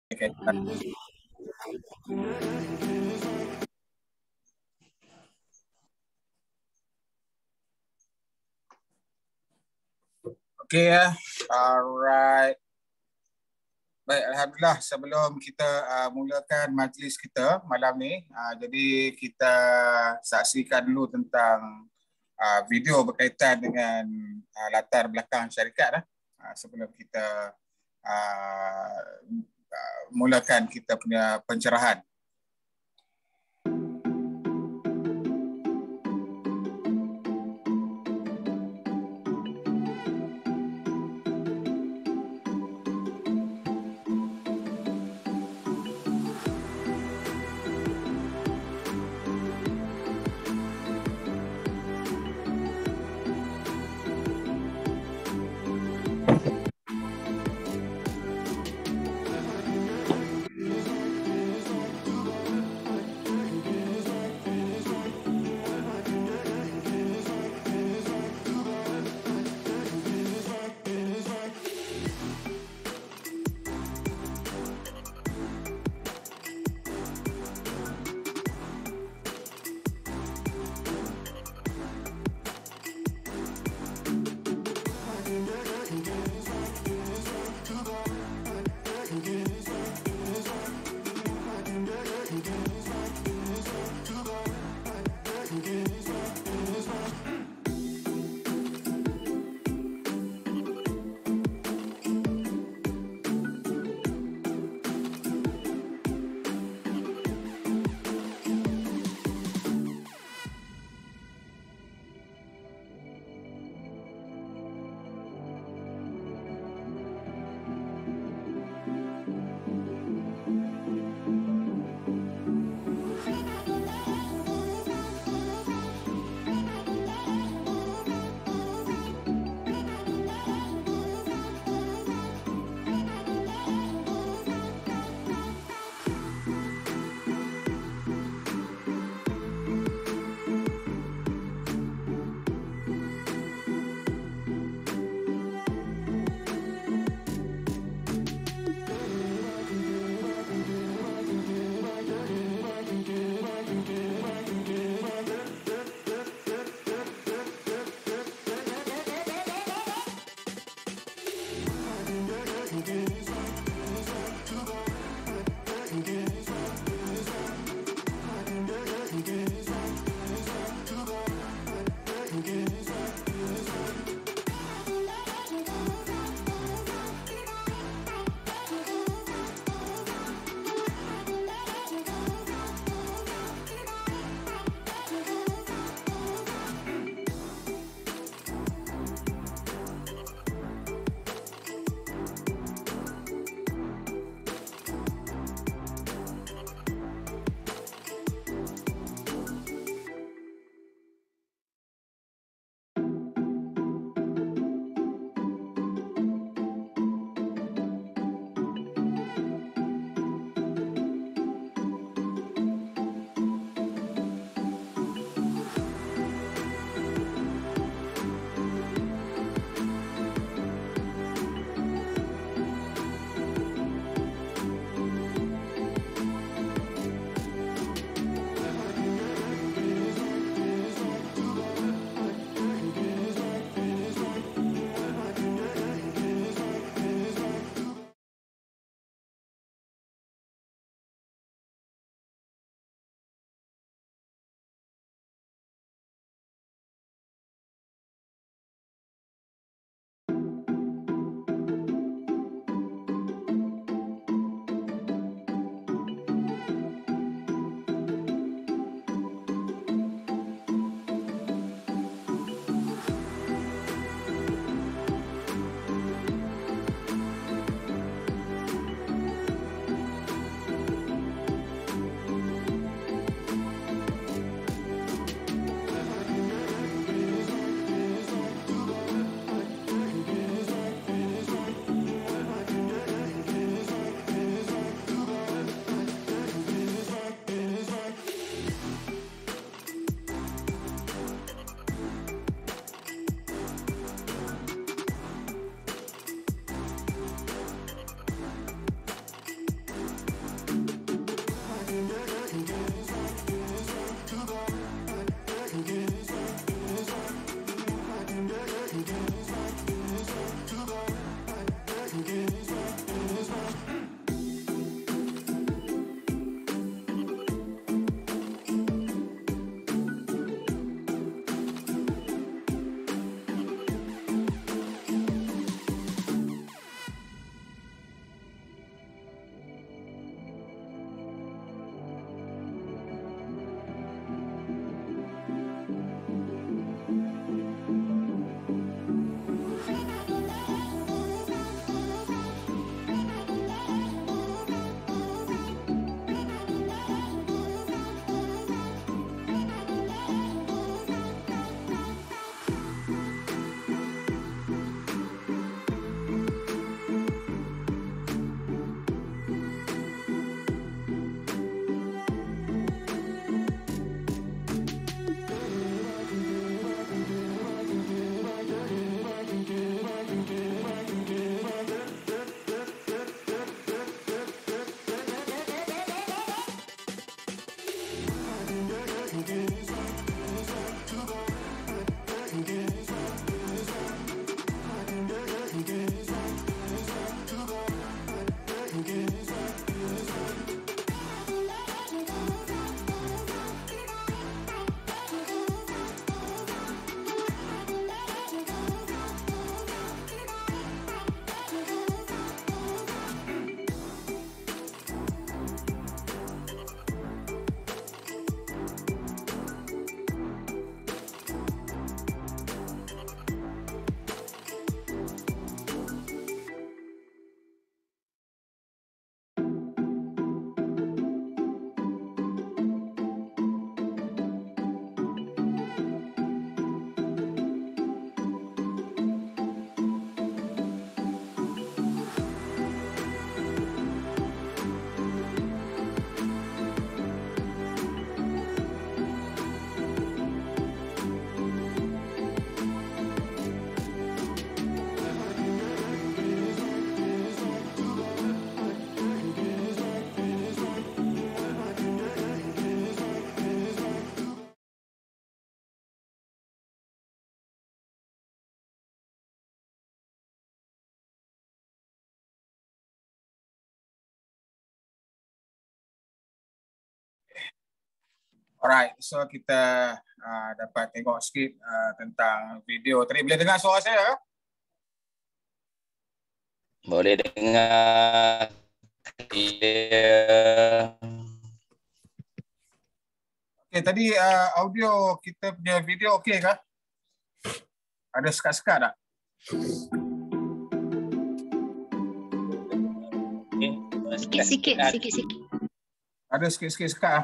Okay. Okay ya, alright. Baik, Alhamdulillah sebelum kita mulakan majlis kita malam ni, jadi kita saksikan dulu tentang video berkaitan dengan latar belakang syarikat sebelum kita mulakan kita punya pencerahan. Alright, so kita dapat tengok sikit tentang video tadi. Boleh dengar suara saya? Boleh dengar. Yeah. Okay, tadi audio kita punya video okey kah? Ada sekat-sekat tak? Sikit-sikit. Ada sikit-sikit sekat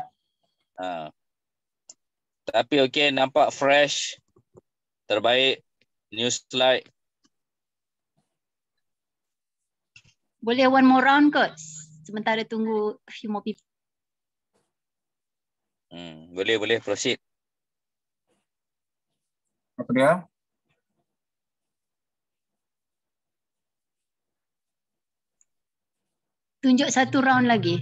ah. Tapi okey, nampak fresh. Terbaik. New slide. Boleh one more round kot? Sementara tunggu a few more people. Boleh proceed. Apa dia? Tunjuk satu round lagi.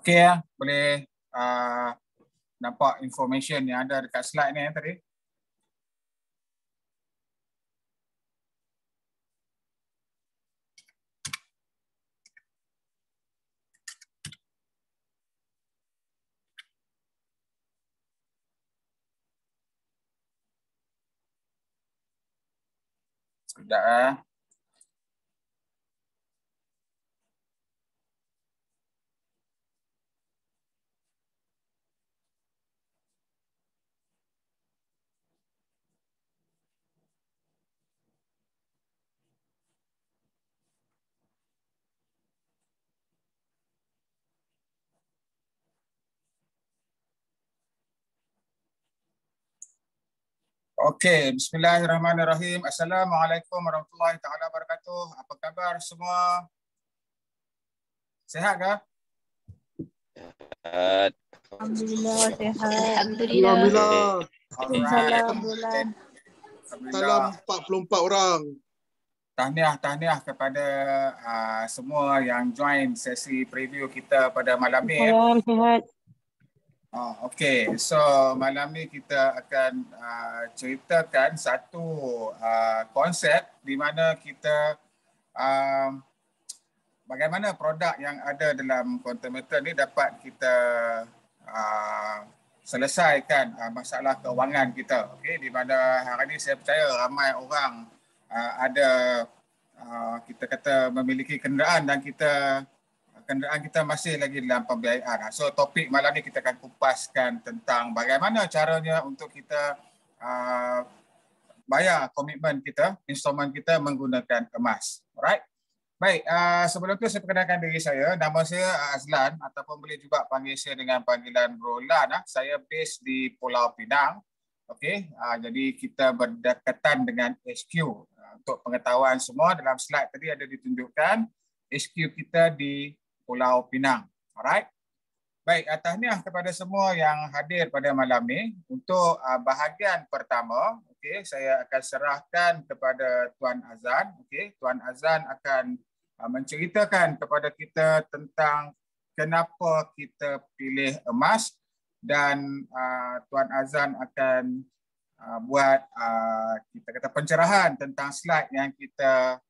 Okey ya, boleh nampak information yang ada dekat slide ni tadi. Sekejap . Okey, bismillahirrahmanirrahim. Assalamualaikum warahmatullahi taala wabarakatuh. Apa khabar semua? Sihat ke? Alhamdulillah sihat. Alhamdulillah. Alright. Alhamdulillah. Salam 44 orang. Tahniah kepada semua yang join sesi preview kita pada malam ni. Salam sihat. Okey, so malam ni kita akan ceritakan satu konsep di mana kita bagaimana produk yang ada dalam Quantimeter ni dapat kita selesaikan masalah keuangan kita. Okey, di mana hari ini saya percaya ramai orang kita kata memiliki kenderaan dan kenderaan kita masih lagi dalam pembiayaan. So topik malam ni kita akan kupaskan tentang bagaimana caranya untuk kita bayar komitmen kita, instrumen kita menggunakan emas. Alright. Baik, sebelum tu saya perkenalkan diri saya. Nama saya Azlan ataupun boleh juga panggil saya dengan panggilan Bro Lan. Saya base di Pulau Pinang. Okey, jadi kita berdekatan dengan HQ. Untuk pengetahuan semua, dalam slide tadi ada ditunjukkan HQ kita di Pulau Pinang. Alright. Baik, tahniah kepada semua yang hadir pada malam ni. Untuk bahagian pertama, okey, saya akan serahkan kepada Tuan Azan. Okey, Tuan Azan akan menceritakan kepada kita tentang kenapa kita pilih emas dan Tuan Azan akan buat kita kata pencerahan tentang slide yang kita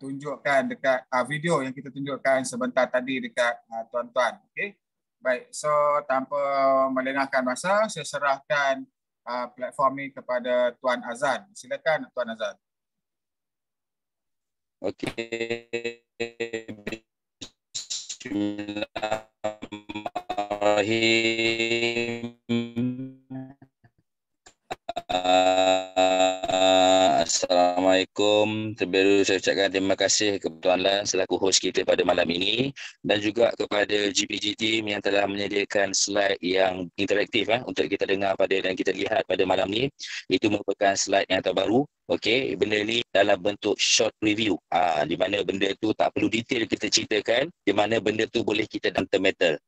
tunjukkan dekat video yang kita tunjukkan sebentar tadi dekat tuan-tuan. Okey. Baik, so tanpa melengahkan masa, saya serahkan platform ni kepada Tuan Azan. Silakan Tuan Azan. Okey. Bismillahirrahmanirrahim. Assalamualaikum. Terlebih dahulu saya ucapkan terima kasih kepada Tuan Lan selaku host kita pada malam ini dan juga kepada GPG team yang telah menyediakan slide yang interaktif untuk kita dengar dan kita lihat pada malam ni. Itu merupakan slide yang terbaru. Okey, benda ni dalam bentuk short review. Di mana benda tu tak perlu detail kita ceritakan, di mana benda tu boleh kita dalam metal.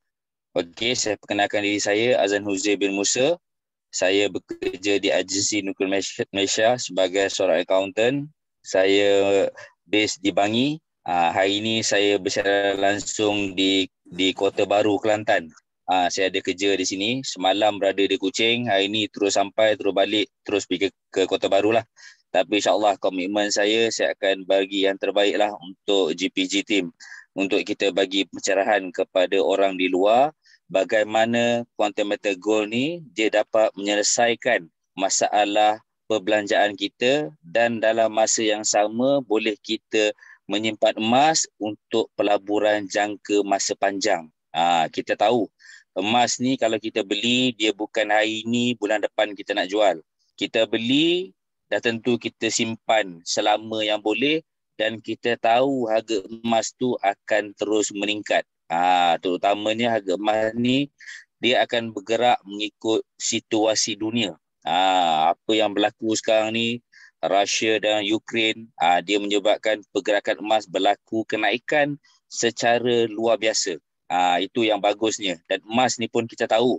Okey, saya perkenalkan diri saya Azan Huzair bin Musa. Saya bekerja di agensi Nuklear Malaysia sebagai seorang accountant. Saya base di Bangi. Hari ini saya bersiaran langsung di Kota Baru, Kelantan. Saya ada kerja di sini. Semalam berada di Kuching. Hari ini terus sampai, terus balik, terus pergi ke Kota Baru lah. Tapi insyaAllah komitmen saya akan bagi yang terbaik lah untuk GPG team. Untuk kita bagi pencerahan kepada orang di luar bagaimana Quantimeter Gold ni dia dapat menyelesaikan masalah perbelanjaan kita dan dalam masa yang sama boleh kita menyimpan emas untuk pelaburan jangka masa panjang. Kita tahu emas ni kalau kita beli dia bukan hari ni, bulan depan kita nak jual. Kita beli dah tentu kita simpan selama yang boleh dan kita tahu harga emas tu akan terus meningkat. Terutamanya harga emas ni dia akan bergerak mengikut situasi dunia. Apa yang berlaku sekarang ni, Rusia dan Ukraine, dia menyebabkan pergerakan emas berlaku kenaikan secara luar biasa. Itu yang bagusnya. Dan emas ni pun kita tahu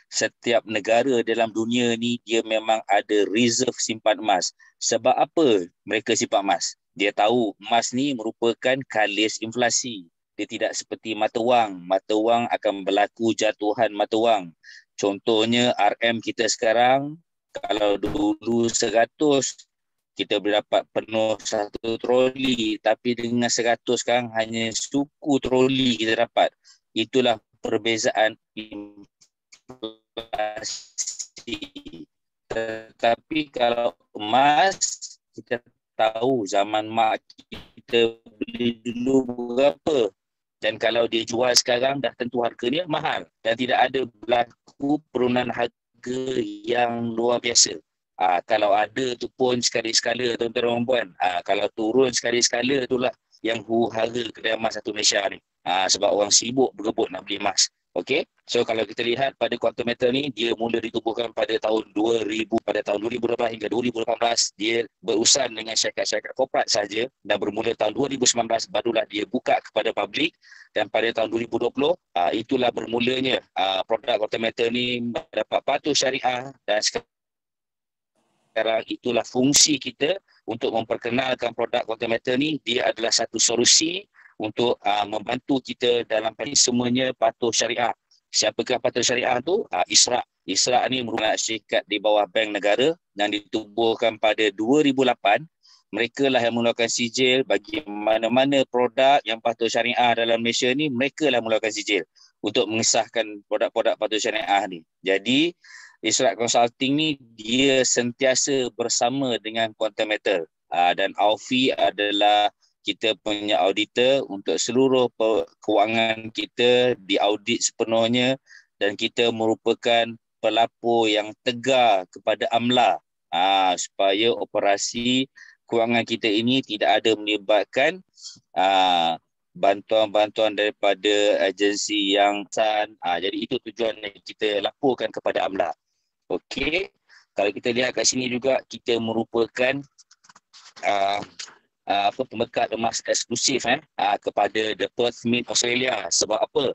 setiap negara dalam dunia ni dia memang ada reserve simpan emas. Sebab apa mereka simpan emas? Dia tahu emas ni merupakan kalis inflasi. Dia tidak seperti mata wang. Mata wang akan berlaku jatuhan mata wang. Contohnya RM kita sekarang, kalau dulu 100, kita boleh dapat penuh satu troli, tapi dengan 100 sekarang hanya suku troli kita dapat. Itulah perbezaan inflasi. Tetapi kalau emas, kita tahu zaman mak kita beli dulu berapa. Dan kalau dia jual sekarang, dah tentu harganya mahal. Dan tidak ada berlaku penurunan harga yang luar biasa. Kalau ada tu pun sekali-sekala, tuan-tuan dan puan. Kalau turun sekali-sekala, itulah yang huru-hara kedai emas satu Malaysia ni. Sebab orang sibuk berebut nak beli emas. Okey, so kalau kita lihat pada quantum metal ni, dia mula ditubuhkan pada tahun 2000, pada tahun 2012 hingga 2018. Dia berurusan dengan syarikat-syarikat korporat saja, dan bermula tahun 2019 barulah dia buka kepada publik, dan pada tahun 2020 itulah bermulanya produk quantum metal ni mendapat patuh syariah. Dan sekarang itulah fungsi kita untuk memperkenalkan produk quantum metal ni. Dia adalah satu solusi untuk membantu kita dalam semuanya patuh syariah. Siapakah patuh syariah tu? ISRAQ. ISRAQ ni merupakan syarikat di bawah Bank Negara yang ditubuhkan pada 2008. Mereka lah yang mengeluarkan sijil bagi mana-mana produk yang patuh syariah dalam Malaysia ni. Mereka lah mengeluarkan sijil untuk mengesahkan produk-produk patuh syariah ni. Jadi ISRAQ Consulting ni dia sentiasa bersama dengan Quantum Metal. Dan Aufi adalah kita punya auditor untuk seluruh kewangan kita diaudit sepenuhnya, dan kita merupakan pelapor yang tegar kepada AMLA supaya operasi kewangan kita ini tidak ada melibatkan bantuan-bantuan daripada agensi yang jadi itu tujuan yang kita laporkan kepada AMLA. Okey, kalau kita lihat kat sini juga, kita merupakan pembekat emas eksklusif kepada The Perth Mint Australia. Sebab apa?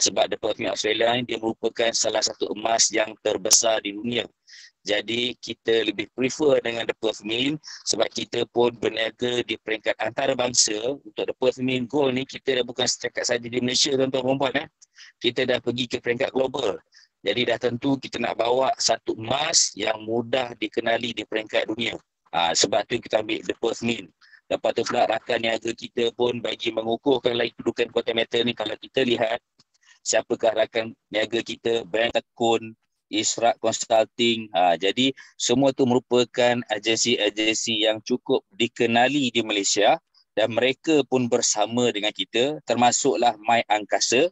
Sebab The Perth Mint Australia ni dia merupakan salah satu emas yang terbesar di dunia. Jadi kita lebih prefer dengan The Perth Mint sebab kita pun berniaga di peringkat antarabangsa. Untuk The Perth Mint Gold ni kita dah bukan setakat saja di Malaysia, tuan-tuan dan puan. Kita dah pergi ke peringkat global. Jadi dah tentu kita nak bawa satu emas yang mudah dikenali di peringkat dunia. Sebab tu kita ambil The Perth Mint. Lepas tu pula rakan niaga kita pun bagi mengukuhkan lagi kedudukan quantum metal ni. Kalau kita lihat siapakah rakan niaga kita, Bank Tekun, ISRAQ Consulting. Jadi semua tu merupakan agensi-agensi yang cukup dikenali di Malaysia, dan mereka pun bersama dengan kita, termasuklah My Angkasa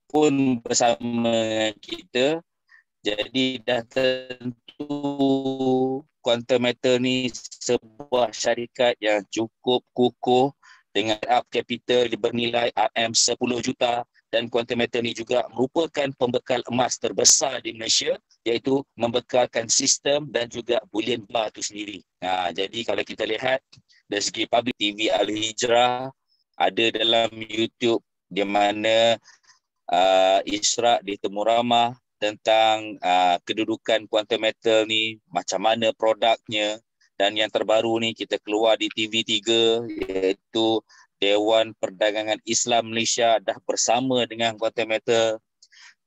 pun bersama dengan kita. Jadi dah tentu Quantum Metal ni sebuah syarikat yang cukup kukuh dengan up capital bernilai RM10 juta, dan Quantum Metal ni juga merupakan pembekal emas terbesar di Malaysia, iaitu membekalkan sistem dan juga bullion bar itu sendiri. Jadi kalau kita lihat dari segi public, TV Al-Hijrah ada dalam YouTube di mana ISRAQ di Temu Ramah tentang kedudukan Quantum Metal ni, macam mana produknya. Dan yang terbaru ni kita keluar di TV3, iaitu Dewan Perdagangan Islam Malaysia dah bersama dengan Quantum Metal.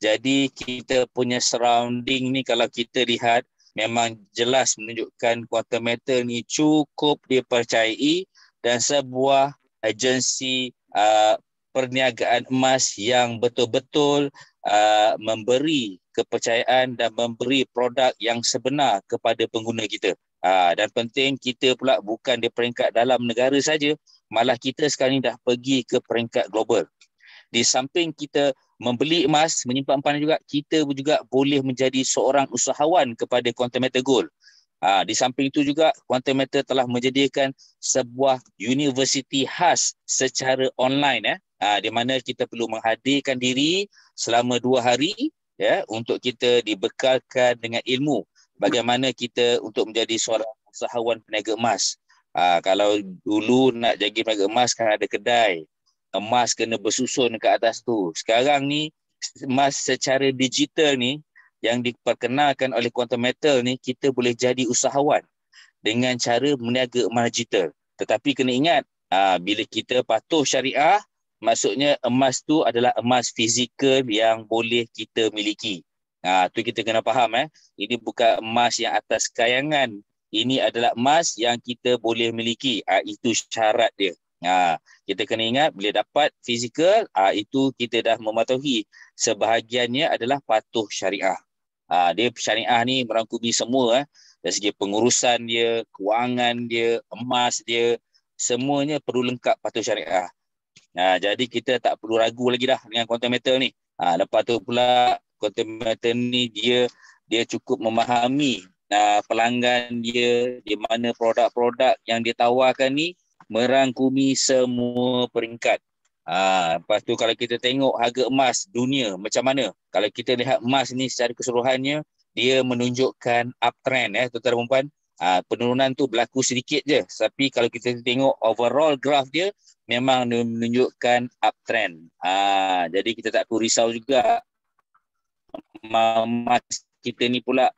Jadi kita punya surrounding ni kalau kita lihat memang jelas menunjukkan Quantum Metal ni cukup dipercayai dan sebuah agensi perniagaan emas yang betul-betul memberi kepercayaan dan memberi produk yang sebenar kepada pengguna kita. Dan penting kita pula bukan di peringkat dalam negara saja, malah kita sekarang ni dah pergi ke peringkat global. Di samping kita membeli emas, menyimpan emas juga, kita juga boleh menjadi seorang usahawan kepada Quantum Metal Gold. Di samping itu juga Quantum Metal telah menyediakan sebuah universiti khas secara online di mana kita perlu menghadirkan diri selama 2 hari untuk kita dibekalkan dengan ilmu bagaimana kita untuk menjadi seorang usahawan peniaga emas. Kalau dulu nak jadi peniaga emas kan ada kedai, emas kena bersusun ke atas tu. Sekarang ni emas secara digital ni yang diperkenalkan oleh Quantum Metal ni, kita boleh jadi usahawan dengan cara meniaga emas digital. Tetapi kena ingat, Bila kita patuh syariah, maksudnya emas tu adalah emas fizikal yang boleh kita miliki. Tu kita kena faham. Ini bukan emas yang atas kayangan. Ini adalah emas yang kita boleh miliki. Itu syarat dia. Kita kena ingat bila dapat fizikal, itu kita dah mematuhi. Sebahagiannya adalah patuh syariah. Dia syariah ni merangkumi semua. Dari segi pengurusan dia, kewangan dia, emas dia, semuanya perlu lengkap patuh syariah. Jadi kita tak perlu ragu lagi dah dengan quantum metal ni. Lepas tu pula quantum metal ni dia cukup memahami pelanggan dia, di mana produk-produk yang dia tawarkan ni merangkumi semua peringkat. Lepas tu kalau kita tengok harga emas dunia macam mana, kalau kita lihat emas ni secara keseluruhannya, dia menunjukkan uptrend tuan-tuan dan puan-puan. Penurunan tu berlaku sedikit je, tapi kalau kita tengok overall graph dia memang menunjukkan uptrend. Jadi kita tak perlu risau juga. Emas kita ni pula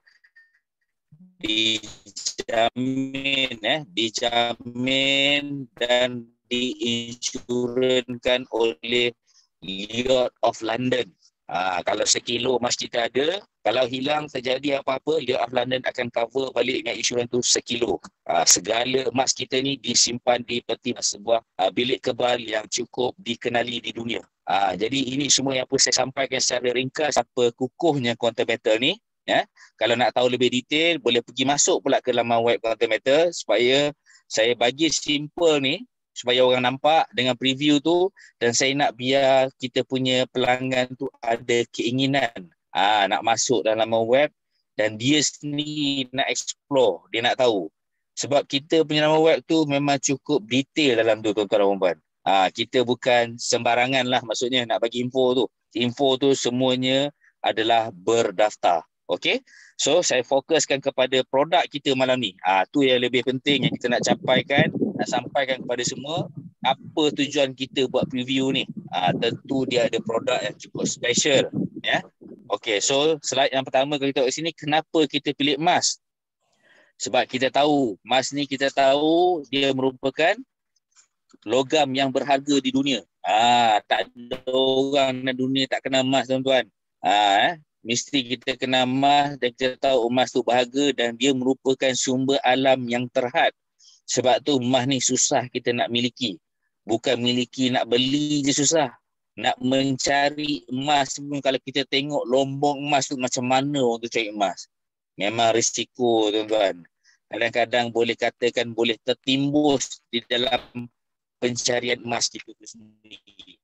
dijamin dan diinsurankan oleh Lloyd of London. Kalau sekilo emas kita ada, kalau hilang terjadi apa-apa, Lloyd of London akan cover balik dengan insurans tu sekilo. Segala emas kita ni disimpan di peti sebuah bilik kebal yang cukup dikenali di dunia. Jadi ini semua yang perlu saya sampaikan secara ringkas apa kukuhnya quantum metal ni. Kalau nak tahu lebih detail, boleh pergi masuk pula ke laman web quantum metal, supaya saya bagi simple ni supaya orang nampak dengan preview tu, dan saya nak biar kita punya pelanggan tu ada keinginan nak masuk dalam laman web, dan dia sendiri nak explore, dia nak tahu. Sebab kita punya laman web tu memang cukup detail dalam tu, tuan-tuan dan puan-puan. Kita bukan sembarangan lah, maksudnya nak bagi info tu. Info tu semuanya adalah berdaftar. Okay, so saya fokuskan kepada produk kita malam ni. Tu yang lebih penting yang kita nak capaikan, nak sampaikan kepada semua. Apa tujuan kita buat preview ni? Tentu dia ada produk yang cukup special. Okay, so slide yang pertama kalau kita tengok sini, kenapa kita pilih emas? Sebab kita tahu, emas ni kita tahu dia merupakan logam yang berharga di dunia. Tak ada orang di dunia tak kenal emas, tuan-tuan. Mesti kita kenal emas, dan kita tahu emas tu berharga dan dia merupakan sumber alam yang terhad. Sebab tu emas ni susah kita nak miliki. Bukan miliki, nak beli je susah. Nak mencari emas pun, kalau kita tengok lombong emas tu macam mana orang tu cari emas. Memang risiko, tuan-tuan. Kadang-kadang boleh katakan boleh tertimbus di dalam pencarian emas kita tu sendiri.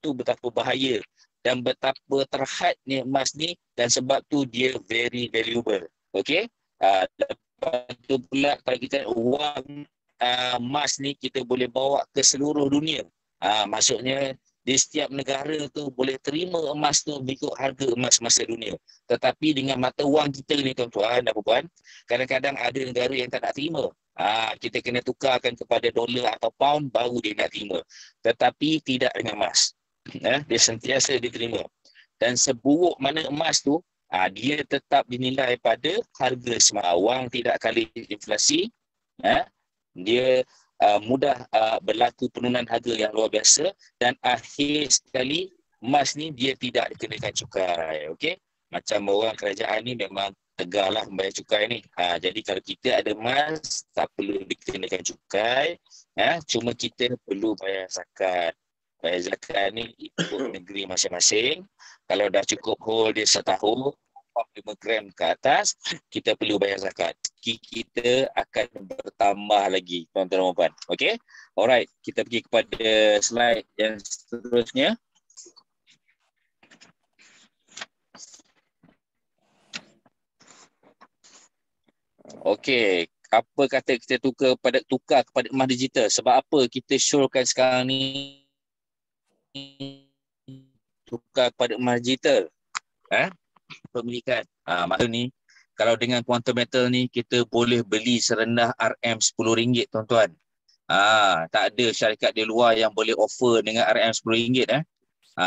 Itu betapa bahaya dan betapa terhadnya emas ni, dan sebab tu dia very valuable. Okay? Lepas tu pula kalau kita wang emas ni kita boleh bawa ke seluruh dunia. Maksudnya di setiap negara tu boleh terima emas tu mengikut harga emas masa dunia. Tetapi dengan mata wang kita ni, tuan-tuan dan puan, kadang-kadang ada negara yang tak nak terima. Kita kena tukarkan kepada dolar atau pound baru dia nak terima. Tetapi tidak dengan emas. Dia sentiasa diterima. Dan seburuk mana emas tu, dia tetap dinilai pada harga semasa. Wang tidak kali inflasi. Dia mudah berlaku penurunan harga yang luar biasa, dan akhir sekali emas ni dia tidak dikenakan cukai. Okey, macam orang kerajaan ni memang tegarlah membayar cukai ni. Jadi kalau kita ada emas tak perlu dikenakan cukai. Cuma kita perlu bayar zakat. Bayar zakat ni ikut negeri masing-masing. Kalau dah cukup hold dia setahun, 5 gram ke atas, kita perlu bayar zakat. Kita akan bertambah lagi, tuan-tuan dan puan. Okey? Alright, kita pergi kepada slide yang seterusnya. Okey, apa kata kita tukar kepada emas digital? Sebab apa kita showkan sekarang ni tukar kepada emas digital? Pemilikan. Maksud ni, kalau dengan quantum metal ni kita boleh beli serendah RM10, tuan-tuan. Tak ada syarikat di luar yang boleh offer dengan RM10.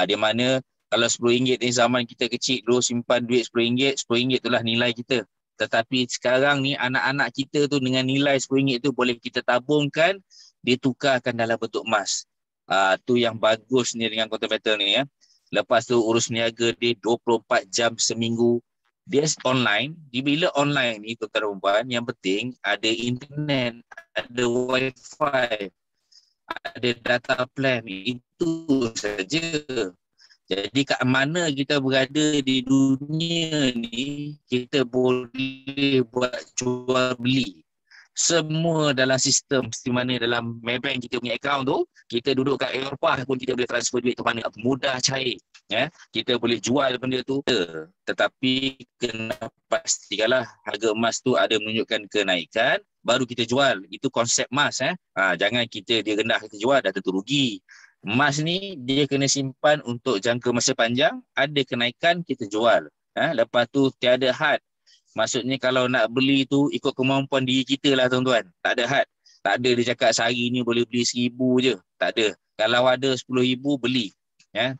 Di mana kalau RM10 ni zaman kita kecil dulu simpan duit RM10, RM10 itulah nilai kita. Tetapi sekarang ni anak-anak kita tu dengan nilai RM10 tu boleh kita tabungkan ditukarkan dalam bentuk emas. Tu yang bagus ni dengan quantum metal ni ya. Lepas tu urus niaga dia 24 jam seminggu. Dia online. Bila online ni tuan-tuan dan puan, yang penting ada internet, ada wifi, ada data plan. Itu saja. Jadi kat mana kita berada di dunia ni, kita boleh buat jual beli. Semua dalam sistem, di mana dalam Maybank kita punya akaun tu, kita duduk kat Eropah pun kita boleh transfer duit ke mana, mudah, cair. Ya, kita boleh jual benda tu. Tetapi kena pastikanlah harga emas tu ada menunjukkan kenaikan, baru kita jual. Itu konsep emas. Jangan dia rendah kita jual, dah tentu rugi. Emas ni dia kena simpan untuk jangka masa panjang, ada kenaikan kita jual. Lepas tu tiada had. Maksudnya kalau nak beli tu ikut kemampuan diri kita lah tuan-tuan. Tak ada had. Tak ada dia cakap sehari ni boleh beli 1,000 je. Tak ada. Kalau ada 10,000 beli.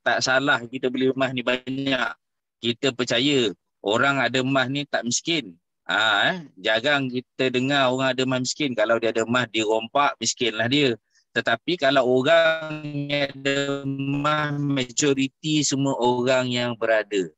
Tak salah kita beli emas ni banyak. Kita percaya orang ada emas ni tak miskin. Jarang kita dengar orang ada emas miskin. Kalau dia ada emas dia rompak, miskin lah dia. Tetapi kalau orang yang ada emas, majoriti semua orang yang berada.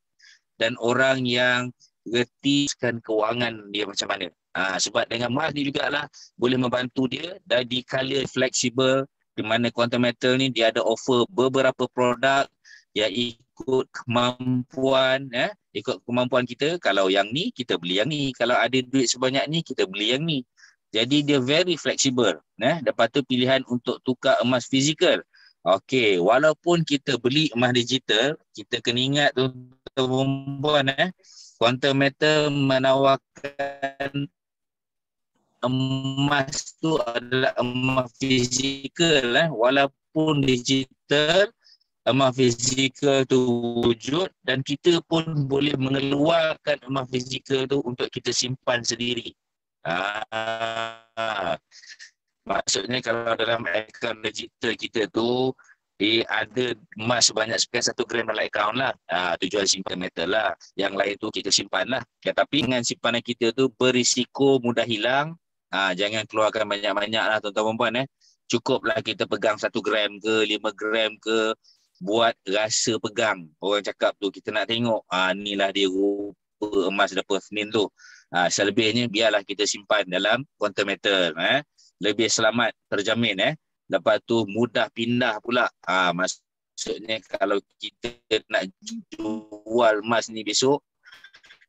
Dan orang yang retikan kewangan dia macam mana. Sebab dengan emas ni jugalah boleh membantu dia dan di color flexible, di mana quantum metal ni dia ada offer beberapa produk yang ikut kemampuan. Ikut kemampuan kita. Kalau yang ni kita beli yang ni. Kalau ada duit sebanyak ni kita beli yang ni. Jadi dia very flexible. Lepas tu pilihan untuk tukar emas fizikal. Okey, walaupun kita beli emas digital, kita kena ingat tuan-tuan, quantum metal menawarkan emas tu adalah emas fizikal. Walaupun digital, emas fizikal tu wujud dan kita pun boleh mengeluarkan emas fizikal tu untuk kita simpan sendiri. Maksudnya kalau dalam akaun digital kita tu dia ada emas sebanyak sekian 1 gram dalam akaun lah. Tujuan simpan metal lah. Yang lain tu kita simpan lah. Tapi dengan simpanan kita tu berisiko mudah hilang. Jangan keluarkan banyak-banyak lah tuan-tuan puan. Cukuplah kita pegang 1 gram ke 5 gram ke. Buat rasa pegang. Orang cakap tu kita nak tengok. Inilah dia rupa emas dapur Senin tu. Selebihnya biarlah kita simpan dalam quantum metal. Lebih selamat, terjamin. Lepas tu mudah pindah pula. Maksudnya kalau kita nak jual emas ni besok,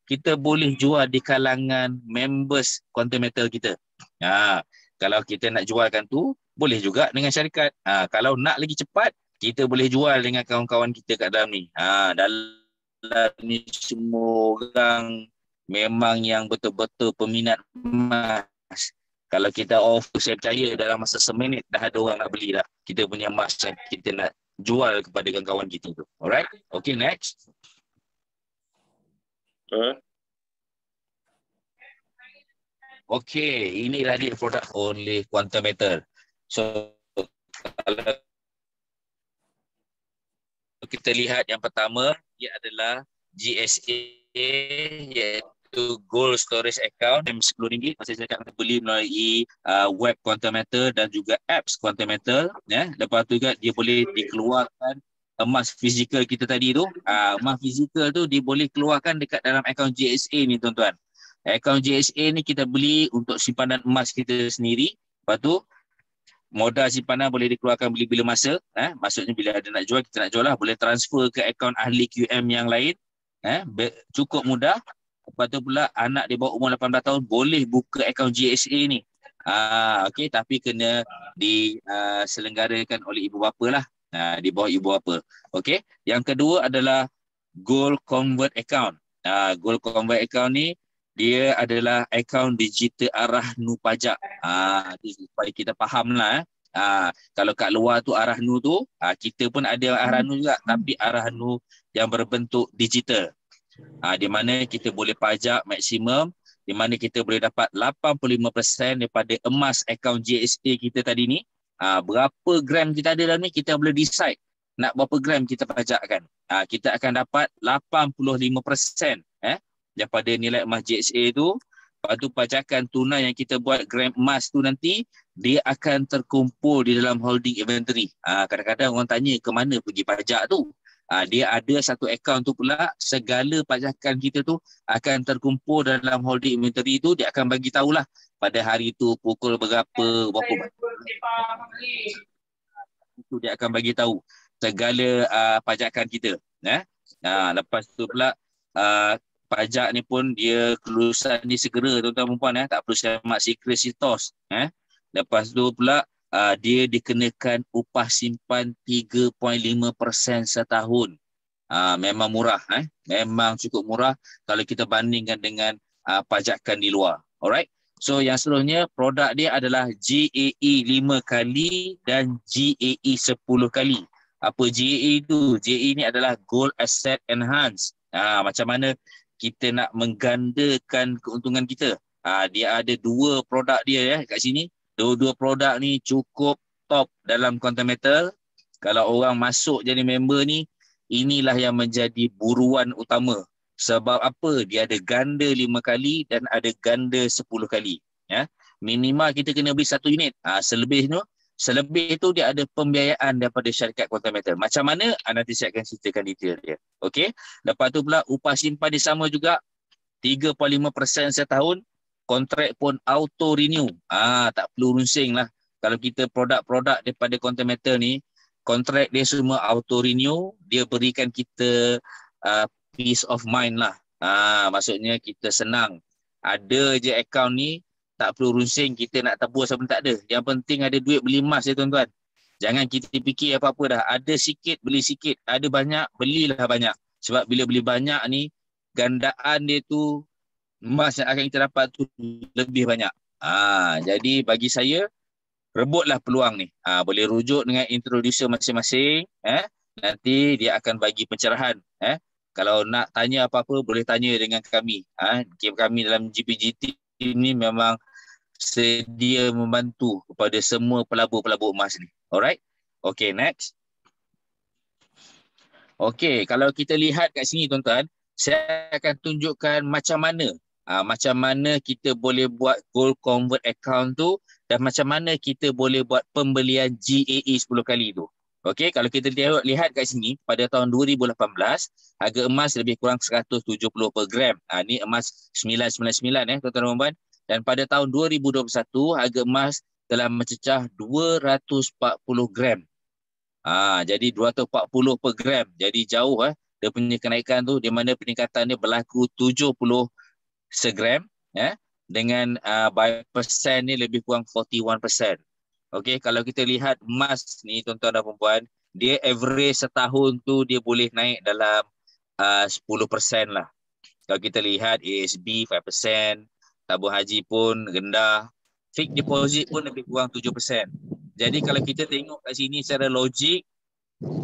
kita boleh jual di kalangan members quantum metal kita. Kalau kita nak jualkan tu, boleh juga dengan syarikat. Kalau nak lagi cepat, kita boleh jual dengan kawan-kawan kita kat dalam ni. Dalam ni semua orang memang yang betul-betul peminat emas. Kalau kita offer, saya percaya dalam masa seminit dah ada orang nak beli dah. Kita punya emas yang kita nak jual kepada kawan-kawan kita tu. Alright? Okay, next. Okay, inilah dia produk oleh quantum metal. So, kalau kita lihat yang pertama, ia adalah GSA, iaitu Gold Storage Account, RM10. Masa saya cakap beli melalui web quantum metal dan juga apps quantum metal. Lepas tu juga dia boleh dikeluarkan emas fizikal kita tadi tu. Emas fizikal tu dia boleh keluarkan dekat dalam akaun GSA ni tuan-tuan. Akaun GSA ni kita beli untuk simpanan emas kita sendiri. Lepas tu modal simpanan boleh dikeluarkan bila masa. Maksudnya bila ada nak jual, kita nak jual lah. Boleh transfer ke akaun ahli QM yang lain. Cukup mudah. Lepas tu pula anak di bawah umur 18 tahun boleh buka akaun GSA ni. Okay, tapi kena diselenggarakan oleh ibu bapa lah. Di bawah ibu bapa. Okay. Yang kedua adalah Gold Convert Account. Gold Convert Account ni dia adalah akaun digital Arahnu pajak. Supaya kita faham lah. Kalau kat luar tu Arahnu tu, kita pun ada Arahnu juga, tapi Arahnu yang berbentuk digital. Di mana kita boleh pajak maksimum, di mana kita boleh dapat 85% daripada emas akaun GSA kita tadi ni. Berapa gram kita ada dalam ni, kita boleh decide nak berapa gram kita pajakkan. Kita akan dapat 85% daripada nilai emas GSA tu. Lepas tu pajakan tunai yang kita buat gram emas tu nanti dia akan terkumpul di dalam holding inventory. Kadang-kadang orang tanya ke mana pergi pajak tu. Dia ada satu akaun tu pula, segala pajakan kita tu akan terkumpul dalam holding inventory tu, dia akan bagi tahulah pada hari tu pukul berapa banyak. Itu dia akan bagi tahu segala pajakan kita. Lepas tu pula pajak ni pun dia kelulusan ni segera tuan-tuan dan puan, tak perlu semak secret. Lepas tu pula dia dikenakan upah simpan 3.5% setahun. Memang murah, memang cukup murah kalau kita bandingkan dengan pajakan di luar. Alright. So yang seterusnya produk dia adalah GAE 5 kali dan GAE 10 kali. Apa GAE itu? GAE ni adalah Gold Asset Enhance. Macam mana kita nak menggandakan keuntungan kita. Dia ada dua produk dia kat sini. Dua-dua produk ni cukup top dalam Quantum Metal. Kalau orang masuk jadi member ni, inilah yang menjadi buruan utama. Sebab apa? Dia ada ganda 5 kali dan ada ganda 10 kali. Minimal kita kena beli 1 unit. Selebih tu dia ada pembiayaan daripada syarikat Quantum Metal. Macam mana? Nanti saya akan ceritakan detail dia. Okey. Lepas tu pula upah simpan dia sama juga. 3.5% setahun. Kontrak pun auto renew. Tak perlu runsing lah. Kalau kita produk-produk daripada Quantum Metal ni, kontrak dia semua auto renew. Dia berikan kita peace of mind lah. Maksudnya kita senang. Ada je akaun ni, tak perlu runsing kita nak tabur sampai tak ada. Yang penting ada duit beli emas ya tuan-tuan. Jangan kita fikir apa-apa dah. Ada sikit, beli sikit. Ada banyak, belilah banyak. Sebab bila beli banyak ni, gandaan dia tu, emas yang akan kita dapat tu lebih banyak. Jadi bagi saya, rebutlah peluang ni. Boleh rujuk dengan introducer masing-masing. Nanti dia akan bagi pencerahan. Kalau nak tanya apa-apa, boleh tanya dengan kami. Kami dalam GPGT ini memang sedia membantu kepada semua pelabur-pelabur emas ni. Alright? Okay, next. Okay, kalau kita lihat kat sini tuan-tuan, saya akan tunjukkan macam mana kita boleh buat gold convert account tu dan macam mana kita boleh buat pembelian GAE 10 kali tu. Okey, kalau kita lihat kat sini pada tahun 2018 harga emas lebih kurang 170 per gram. Ni emas 999 tuan-tuan dan puan. Dan pada tahun 2021 harga emas telah mencecah 240 gram. Jadi 240 per gram. Jadi jauh dia punya kenaikan tu, di mana peningkatan dia berlaku 70 segram dengan by persen ni lebih kurang 41%. Okey, kalau kita lihat emas ni tuan-tuan dan puan, dia average setahun tu dia boleh naik dalam 10% lah. Kalau kita lihat ASB 5%, tabung haji pun rendah, fixed deposit pun lebih kurang 7%. Jadi kalau kita tengok kat sini secara logik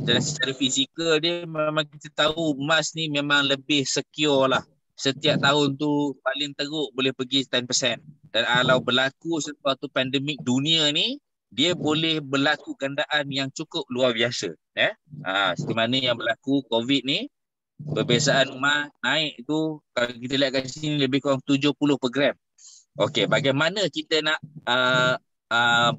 dan secara fizikal dia, memang kita tahu emas ni memang lebih secure lah. Setiap tahun tu paling teruk boleh pergi 10%. Dan kalau berlaku sesuatu pandemik dunia ni, dia boleh berlaku gandaan yang cukup luar biasa. Seperti mana yang berlaku COVID ni, perbezaan emas naik tu, kalau kita lihat kat sini lebih kurang 70 per gram. Okey, bagaimana kita nak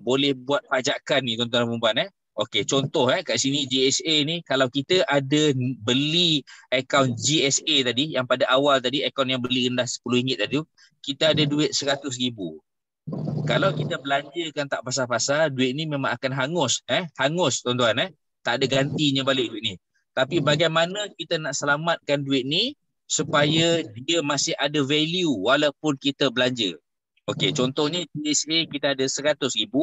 boleh buat pajakan ni tuan-tuan dan puan? Okey, contoh kat sini GSA ni, kalau kita ada beli akaun GSA tadi, yang pada awal tadi, akaun yang beli rendah RM10 tadi, kita ada duit RM100,000. Kalau kita belanjakan tak pasal-pasal, duit ni memang akan hangus. Hangus tuan-tuan. Tak ada gantinya balik duit ni. Tapi bagaimana kita nak selamatkan duit ni supaya dia masih ada value walaupun kita belanja. Okey, contohnya GSA kita ada RM100,000,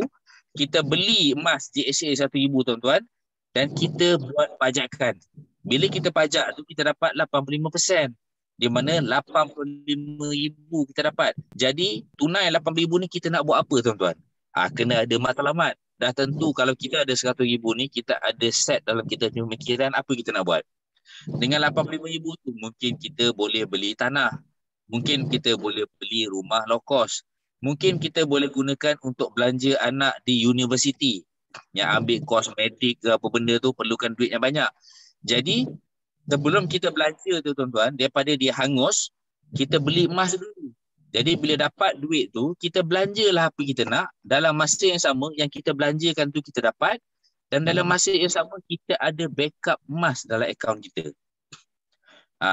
kita beli emas GSA RM1,000 tuan-tuan, dan kita buat pajakan. Bila kita pajak tu kita dapat 85%. Di mana 85,000 kita dapat. Jadi tunai 85,000 ni kita nak buat apa tuan-tuan? Kena ada matlamat. Dah tentu kalau kita ada 100,000 ni, kita ada set dalam kita punya pemikiran apa kita nak buat. Dengan 85,000 tu mungkin kita boleh beli tanah. Mungkin kita boleh beli rumah low cost. Mungkin kita boleh gunakan untuk belanja anak di universiti. Yang ambil kosmetik ke apa benda tu perlukan duit yang banyak. Jadi sebelum kita belanja tu tuan-tuan, daripada dia hangus, kita beli emas dulu. Jadi bila dapat duit tu, kita belanjalah apa kita nak. Dalam masa yang sama, yang kita belanjakan tu kita dapat. Dan dalam masa yang sama, kita ada backup emas dalam akaun kita.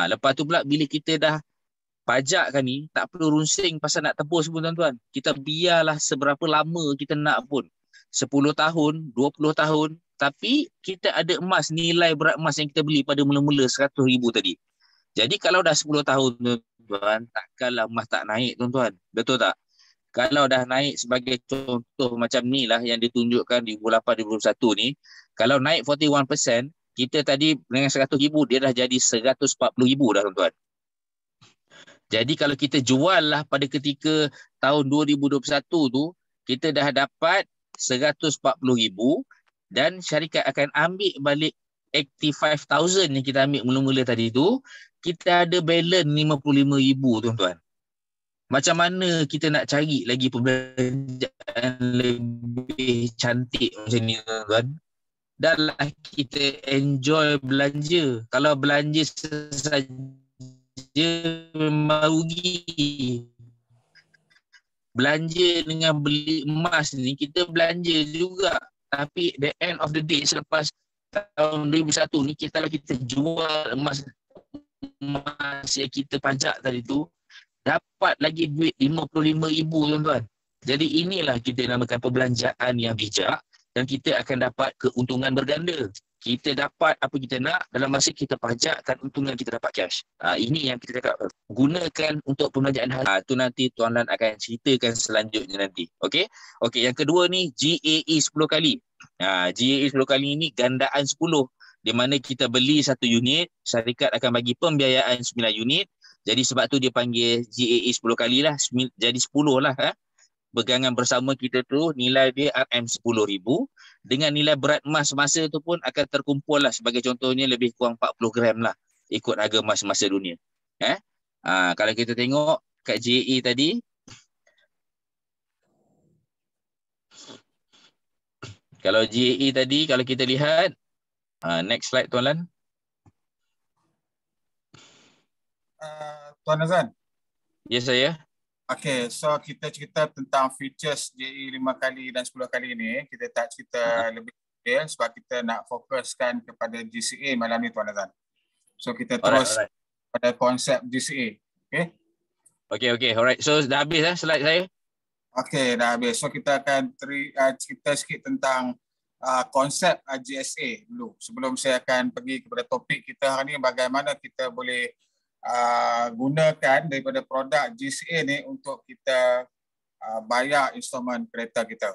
Lepas tu pula bila kita dah pajak kan ni, tak perlu runsing pasal nak tebus pun tuan-tuan. Kita biarlah seberapa lama kita nak pun. 10 tahun, 20 tahun. Tapi kita ada emas, nilai berat emas yang kita beli pada mula-mula 100,000 tadi. Jadi kalau dah 10 tahun tuan-tuan, takkanlah emas tak naik tuan-tuan. Betul tak? Kalau dah naik sebagai contoh macam ni lah yang ditunjukkan di 2008-2021 ni. Kalau naik 41%, kita tadi dengan 100,000 dia dah jadi 140,000 dah tuan-tuan. Jadi kalau kita jual lah pada ketika tahun 2021 tu, kita dah dapat 140,000 dan syarikat akan ambil balik 85,000 yang kita ambil mula-mula tadi tu, kita ada balance 55,000 tuan-tuan. Macam mana kita nak cari lagi perbelanjaan lebih cantik macam ni tuan-tuan? Dah lah kita enjoy belanja. Kalau belanja saja memang rugi. Belanja dengan beli emas ni, kita belanja juga. Tapi the end of the day, selepas tahun 2001 ni, kalau kita jual emas yang kita pajak tadi tu, dapat lagi duit 55,000 tuan-tuan. Jadi inilah kita namakan perbelanjaan yang bijak dan kita akan dapat keuntungan berganda. Kita dapat apa kita nak dalam masa kita pajakkan untungan kita dapat cash. Ini yang kita cakap, gunakan untuk pembelanjaan halal. Itu nanti Tuan Lan akan ceritakan selanjutnya nanti. Okey, yang kedua ni GAE 10 kali. GAE 10 kali ini gandaan 10. Di mana kita beli 1 unit, syarikat akan bagi pembiayaan 9 unit. Jadi sebab tu dia panggil GAE 10 kali lah. Jadi 10 lah. Pegangan bersama kita tu nilai dia RM10,000. Dengan nilai berat emas masa tu pun akan terkumpul lah. Sebagai contohnya lebih kurang 40 gram lah. Ikut harga emas masa dunia. Kalau kita tengok kat GAE tadi. Kalau GAE tadi, kalau kita lihat. Next slide Tuan Lan. Tuan Azan. Ya saya. Okay, so kita cerita tentang features GAE 5 kali dan 10 kali ni. Kita tak cerita lebih detail sebab kita nak fokuskan kepada GCA malam ni Tuan Azan. So kita terus pada konsep GCA. Okay, alright. So dah habis slide saya? Okay, dah habis. So kita akan cerita sikit tentang konsep GSA dulu. Sebelum saya akan pergi kepada topik kita hari ni, bagaimana kita boleh gunakan daripada produk GCA ni untuk kita bayar instrumen kereta kita.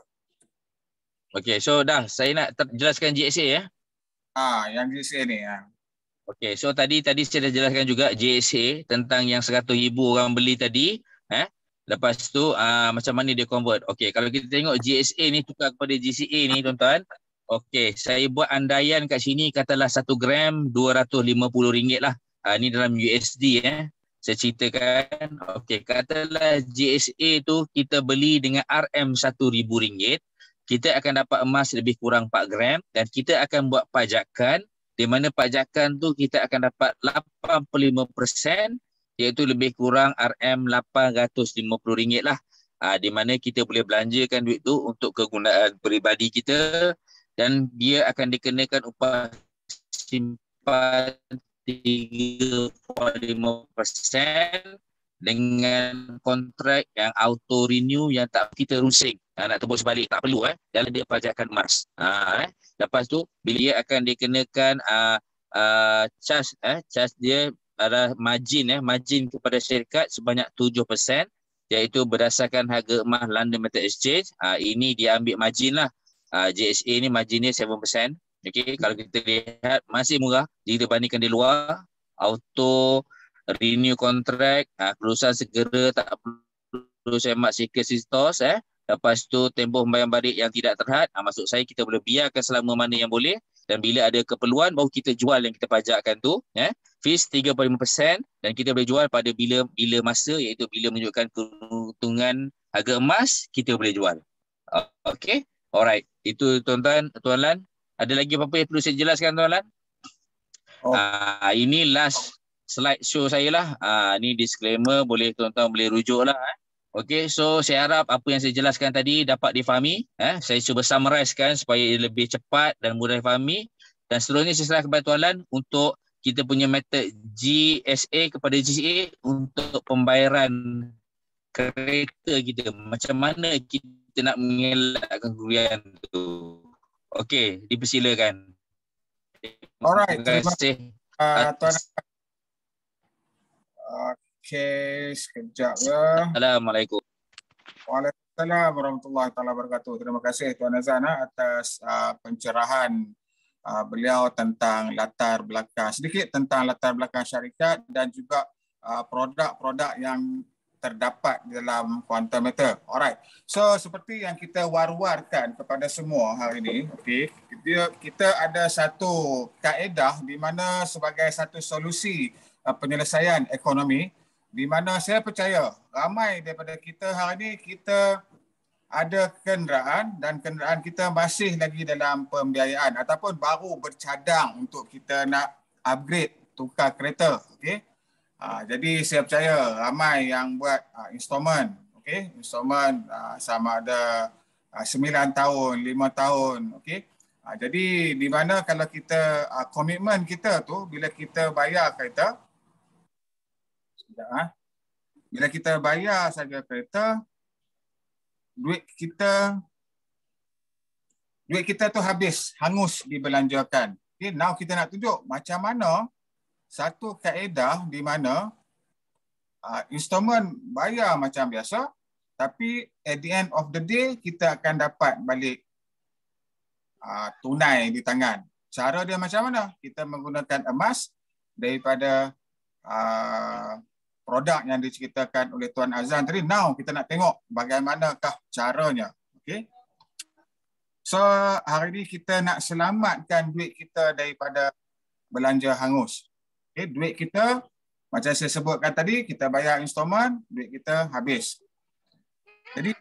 Okay, so dah saya nak jelaskan GSA ya. Yang GSA ni. Okay, so tadi saya dah jelaskan juga GSA tentang yang 100,000 orang beli tadi. Lepas tu macam mana dia convert. Okay, kalau kita tengok GSA ni tukar kepada GCA ni tuan-tuan. Okay, saya buat andaian kat sini katalah 1 gram RM250 lah. Ni dalam USD saya ceritakan. Okey, katalah GSA tu kita beli dengan RM1,000, kita akan dapat emas lebih kurang 4 gram dan kita akan buat pajakan di mana pajakan tu kita akan dapat 85% iaitu lebih kurang RM850 lah. Di mana kita boleh belanjakan duit tu untuk kegunaan peribadi kita dan dia akan dikenakan upah simpan 3.5% dengan kontrak yang auto renew yang tak kita rusing. Nak tebus balik tak perlu dalam dia pajakan emas. Lepas tu bila dia akan dikenakan charge dia adalah margin kepada syarikat sebanyak 7% iaitu berdasarkan harga emas London Metal Exchange. Ini dia ambil margin lah. GSA ni margin dia 7%. Okey, kalau kita lihat masih murah jika dibandingkan di luar. Auto renew kontrak, kelulusan segera, tak perlu semak sikit sistos. Lepas tu tempoh pembayaran balik yang tidak terhad. Maksud saya kita boleh biarkan selama mana yang boleh dan bila ada keperluan baru kita jual yang kita pajakkan tu. Fees 35% dan kita boleh jual pada bila masa iaitu bila menunjukkan keuntungan harga emas kita boleh jual. Okey, alright. Itu tuan-tuan, Tuan Lan. Ada lagi apa-apa yang perlu saya jelaskan Tuan Lan? Ini last slide show saya lah. Ni disclaimer, boleh tuan-tuan boleh rujuk lah. Okey, so saya harap apa yang saya jelaskan tadi dapat difahami. Saya cuba summarizekan supaya lebih cepat dan mudah difahami. Dan seterusnya saya serahkan kepada Tuan Lan untuk kita punya metod GSA kepada GCA untuk pembayaran kereta kita. Macam mana kita nak mengelakkan kerugian tu. Okey, dipersilakan. Alright, Terima kasih. Tuan. Okey, sekejap ya. Assalamualaikum. Waalaikumsalam warahmatullahi wabarakatuh. Terima kasih Tuan Azan atas pencerahan beliau tentang latar belakang, sedikit tentang latar belakang syarikat dan juga produk-produk yang terdapat di dalam Quantum Matter. Alright. So seperti yang kita war-warkan kepada semua hari ini, okey, kita ada satu kaedah di mana sebagai satu solusi penyelesaian ekonomi, di mana saya percaya ramai daripada kita hari ini kita ada kenderaan dan kenderaan kita masih lagi dalam pembiayaan ataupun baru bercadang untuk kita nak upgrade, tukar kereta. Okay? Jadi saya percaya ramai yang buat installment. Okay? Installment sama ada 9 tahun, 5 tahun. Okay? Jadi di mana kalau kita, komitmen kita tu bila kita bayar kereta, bila kita bayar saja kereta, duit kita tu habis, hangus dibelanjakan. Okay, now kita nak tunjuk macam mana satu kaedah di mana installment bayar macam biasa, tapi at the end of the day kita akan dapat balik tunai di tangan. Cara dia macam mana? Kita menggunakan emas daripada produk yang diceritakan oleh Tuan Azan tadi. Now kita nak tengok bagaimanakah caranya. Okay? So hari ini kita nak selamatkan duit kita daripada belanja hangus. Okay? Duit kita, macam saya sebutkan tadi, kita bayar installment, duit kita habis. Jadi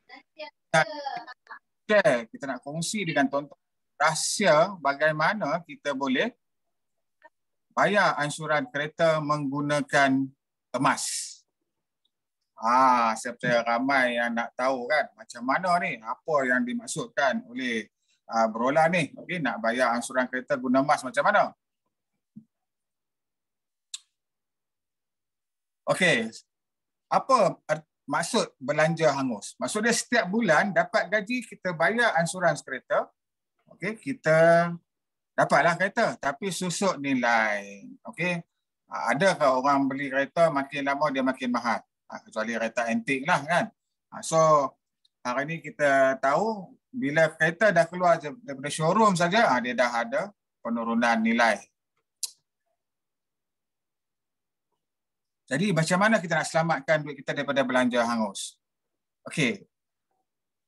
kita nak kongsi dengan tuan-tuan rahsia bagaimana kita boleh bayar ansuran kereta menggunakan emas. Saya percaya ramai yang nak tahu kan macam mana ni, apa yang dimaksudkan oleh Berola ni. Okey, nak bayar ansuran kereta guna emas macam mana? Okey. Apa maksud belanja hangus? Maksud dia setiap bulan dapat gaji kita bayar ansuran kereta. Okey, kita dapatlah kereta tapi susut nilai. Okey. Adakah orang beli kereta makin lama dia makin mahal? Kecuali kereta antik lah kan. So hari ini kita tahu bila kereta dah keluar daripada showroom saja, dia dah ada penurunan nilai. Jadi macam mana kita nak selamatkan duit kita daripada belanja hangus? Okey.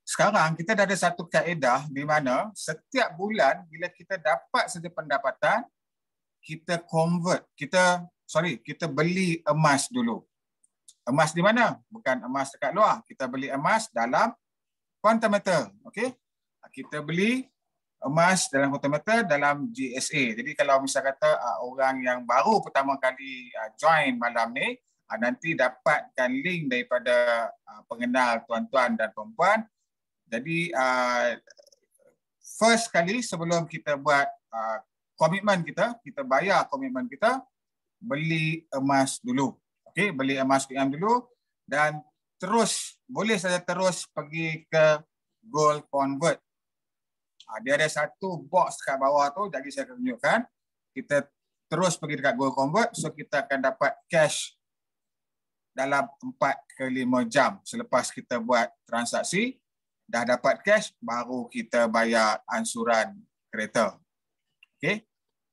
Sekarang kita dah ada satu kaedah di mana setiap bulan bila kita dapat saja pendapatan, kita kita beli emas dulu. Emas di mana? Bukan emas dekat luar. Kita beli emas dalam Quantum Matter. Okey? Kita beli emas dalam Quantum Matter dalam GSA. Jadi kalau misal kata orang yang baru pertama kali join malam ni, nanti dapatkan link daripada pengenal tuan-tuan dan perempuan. Jadi first kali sebelum kita buat komitmen kita bayar komitmen kita, beli emas dulu. Okey, beli emas PM dulu dan terus boleh saja terus pergi ke gold convert. Dia ada satu box kat bawah tu, jadi saya akan tunjukkan. Kita terus pergi dekat gold convert, so kita akan dapat cash dalam 4 ke 5 jam selepas kita buat transaksi. Dah dapat cash, baru kita bayar ansuran kereta. Okey.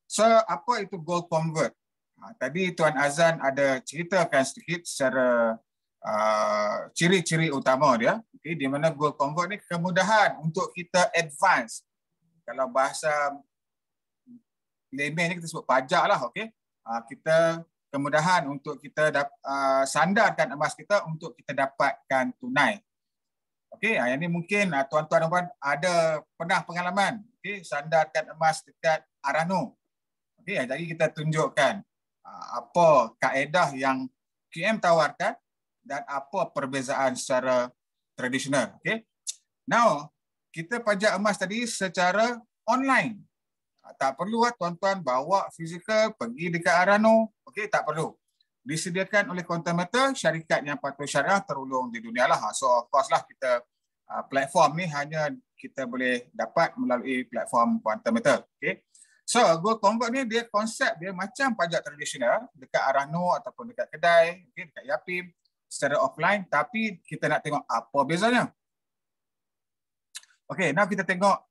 So apa itu gold convert? Tadi Tuan Azan ada ceritakan sedikit secara ciri-ciri utama dia. Okay, di mana gold convert ni kemudahan untuk kita advance. Kalau bahasa layman ni kita sebut pajak lah. Okay? Kita kemudahan untuk kita sandarkan emas kita untuk kita dapatkan tunai. Okay, yang ni mungkin tuan-tuan dan puan ada pernah pengalaman. Okay, sandarkan emas dekat Arano. Okay, jadi kita tunjukkan. apa kaedah yang QM tawarkan dan apa perbezaan secara tradisional. Okay. Now, kita pajak emas tadi secara online. Tak perlu tuan-tuan bawa fizikal pergi dekat Arano. Okay, tak perlu. Disediakan oleh Quantum syarikat yang patuh syariah terulung di dunia lah. So of course lah kita platform ni hanya kita boleh dapat melalui platform Quantum. Okay. So Go Convert ni dia konsep dia macam pajak tradisional dekat Arano ataupun dekat kedai, okay, dekat Yapim secara offline, tapi kita nak tengok apa bezanya. Okay, now kita tengok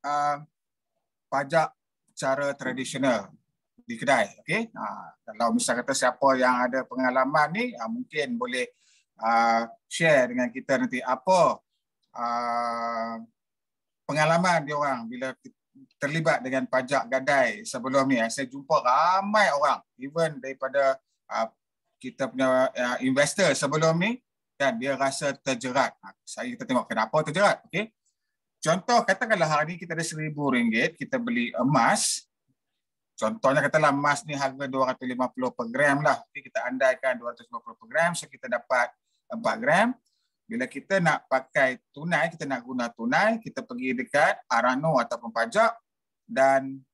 pajak cara tradisional di kedai. Okay, kalau misal kata siapa yang ada pengalaman ni, mungkin boleh share dengan kita nanti apa pengalaman dia orang bila terlibat dengan pajak gadai sebelum ni. Saya jumpa ramai orang, even daripada kita punya investor sebelum ni, dan dia rasa terjerat. Kita tengok kenapa terjerat. Okay. Contoh, katakanlah hari ni kita ada RM1,000, kita beli emas. Contohnya katalah emas ni harga 250 per gram lah. Okay, kita andaikan 250 per gram, so kita dapat 4 gram. Bila kita nak pakai tunai, kita nak guna tunai, kita pergi dekat Arano ataupun pajak, dan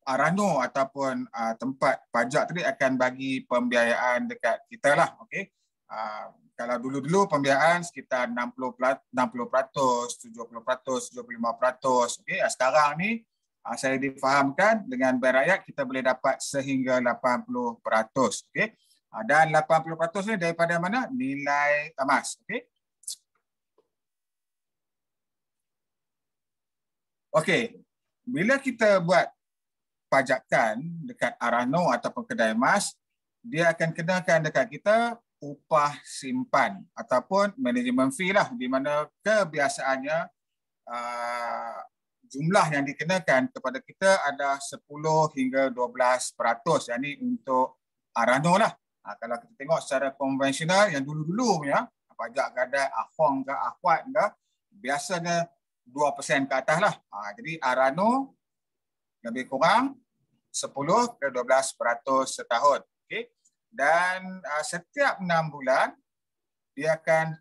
Arano ataupun tempat pajak tadi akan bagi pembiayaan dekat kita lah. Okay. Kalau dulu-dulu pembiayaan sekitar 60%, 70%, 75%. Okay. Sekarang ni saya difahamkan dengan Bank Rakyat kita boleh dapat sehingga 80%. Okay. Dan 80% ni daripada mana? Nilai emas. Okay. Okey, bila kita buat pajakan dekat Arano ataupun kedai emas, dia akan kenakan dekat kita upah simpan ataupun management fee lah, di mana kebiasaannya jumlah yang dikenakan kepada kita ada 10 hingga 12%. Yang ni untuk Arano lah. Kalau kita tengok secara konvensional yang dulu-dulu punya pajak gadai Ahong ke Ahwat ke, biasanya 2% ke atas lah. Jadi Arano lebih kurang 10 ke 12% setahun. Okay. Dan setiap 6 bulan dia akan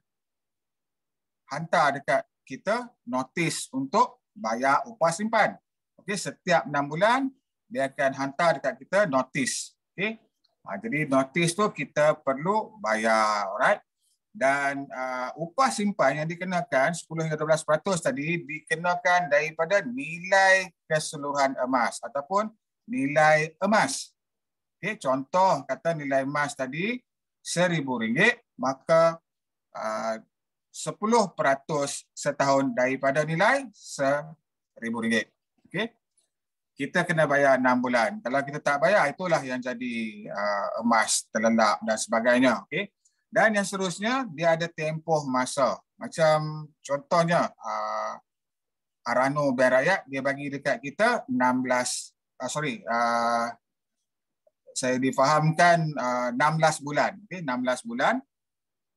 hantar dekat kita notis untuk bayar upah simpan. Okay. Setiap 6 bulan dia akan hantar dekat kita notis. Okay. Jadi notis tu kita perlu bayar. Alright. Dan upah simpan yang dikenakan 10 hingga 12% tadi dikenakan daripada nilai keseluruhan emas ataupun nilai emas. Okay, contoh kata nilai emas tadi RM1,000, maka 10% setahun daripada nilai RM1,000. Okay. Kita kena bayar 6 bulan. Kalau kita tak bayar, itulah yang jadi emas terlelap dan sebagainya. Okay. Dan yang seterusnya, dia ada tempoh masa. Macam contohnya, Arano Bank Rakyat, dia bagi dekat kita saya difahamkan 16 bulan. Okay, 16 bulan.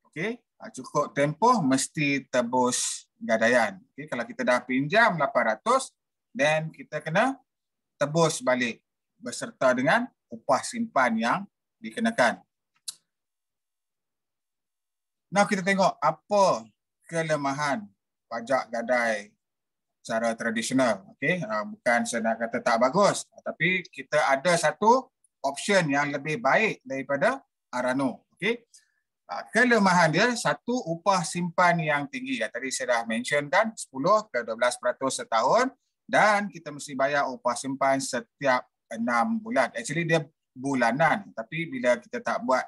Okay, cukup tempoh mesti tebus gadaian. Okay, kalau kita dah pinjam 800, then kita kena tebus balik beserta dengan upah simpan yang dikenakan. Nah, kita tengok apa kelemahan pajak gadai secara tradisional. Okay? Bukan saya nak kata tak bagus, tapi kita ada satu option yang lebih baik daripada Arano. Okay? Kelemahan dia, satu, upah simpan yang tinggi. Tadi saya dah mention kan, 10 ke 12% setahun, dan kita mesti bayar upah simpan setiap 6 bulan. Actually dia bulanan, tapi bila kita tak buat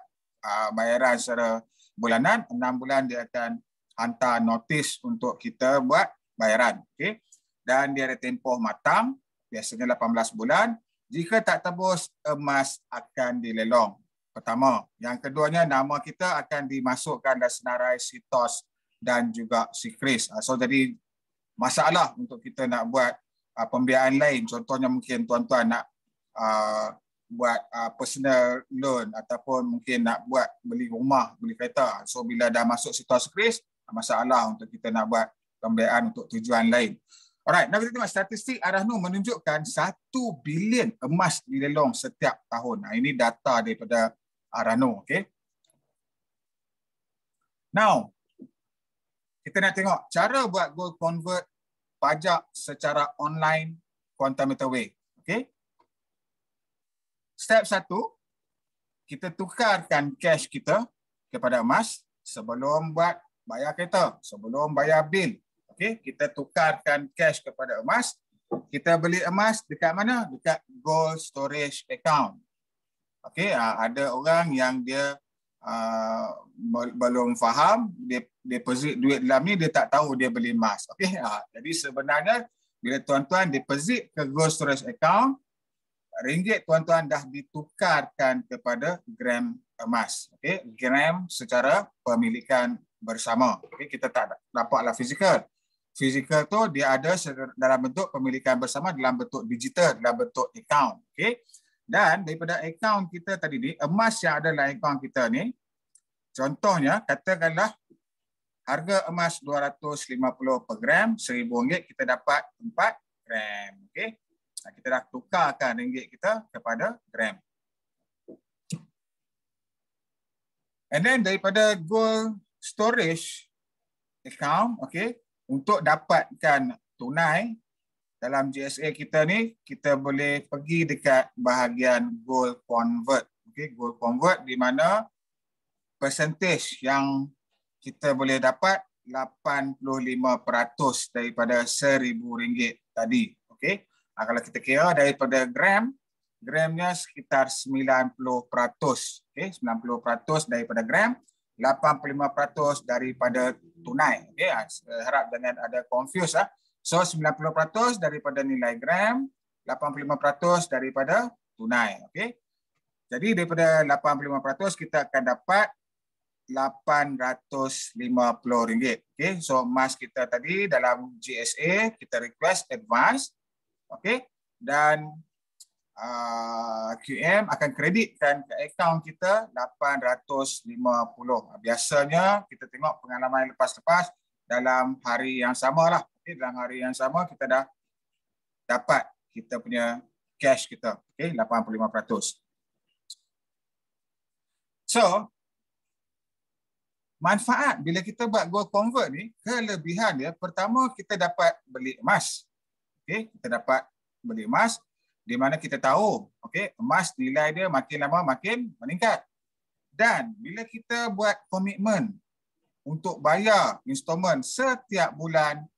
bayaran secara bulanan, 6 bulan dia akan hantar notis untuk kita buat bayaran. Okay? Dan dia ada tempoh matang, biasanya 18 bulan. Jika tak tebus, emas akan dilelong. Pertama. Yang keduanya, nama kita akan dimasukkan dalam senarai SITOS dan juga SIKRIS. So jadi masalah untuk kita nak buat pembiayaan lain. Contohnya mungkin tuan-tuan nak buat personal loan ataupun mungkin nak buat beli rumah, beli kereta. So bila dah masuk SITOS SIKRIS, masalah untuk kita nak buat pembiayaan untuk tujuan lain. Alright, now kita tengok statistik Arahno menunjukkan 1 bilion emas dilelong setiap tahun. Nah, ini data daripada Arahno, okey. Now, kita nak tengok cara buat gold convert pajak secara online Quantum Meterway. Okey. Step 1, kita tukarkan cash kita kepada emas sebelum buat bayar kereta, sebelum bayar bil. Okey, kita tukarkan cash kepada emas. Kita beli emas dekat mana? Dekat gold storage account. Okey, ada orang yang dia belum faham, dia deposit duit dalam ni, dia tak tahu dia beli emas. Okey, jadi sebenarnya bila tuan-tuan deposit ke gold storage account, ringgit tuan-tuan dah ditukarkan kepada gram emas. Okey, gram secara pemilikan bersama. Okey, kita tak dapatlah fizikal. Fizikal tu dia ada dalam bentuk pemilikan bersama, dalam bentuk digital, dalam bentuk account. Okey. Dan daripada account kita tadi ni, emas yang ada dalam account kita ni, contohnya katakanlah harga emas 250 per gram, RM1,000, kita dapat 4 gram. Okey. Kita dah tukarkan ringgit kita kepada gram. And then daripada gold storage account, okey, untuk dapatkan tunai dalam GSA kita ni, kita boleh pergi dekat bahagian gold convert. Okay, gold convert di mana percentage yang kita boleh dapat 85% daripada RM1,000 tadi. Okay, kalau kita kira daripada gram, gramnya sekitar 90%. Okay, 90% daripada gram, 85% daripada tunai. Okey, harap jangan ada confuse . So 90% daripada nilai gram, 85% daripada tunai. Okey. Jadi daripada 85% kita akan dapat RM850. Okey, so emas kita tadi dalam GSA kita request advance. Okey, dan QM akan kreditkan ke akaun kita 850. Biasanya kita tengok pengalaman lepas-lepas dalam hari yang sama lah. Okay, dalam hari yang sama kita dah dapat kita punya cash kita. Okay, 85%. So, manfaat bila kita buat gold convert ni, kelebihan dia, pertama kita dapat beli emas. Okay, kita dapat beli emas. Di mana kita tahu, okey, emas nilai dia makin lama makin meningkat. Dan bila kita buat komitmen untuk bayar installment setiap bulan,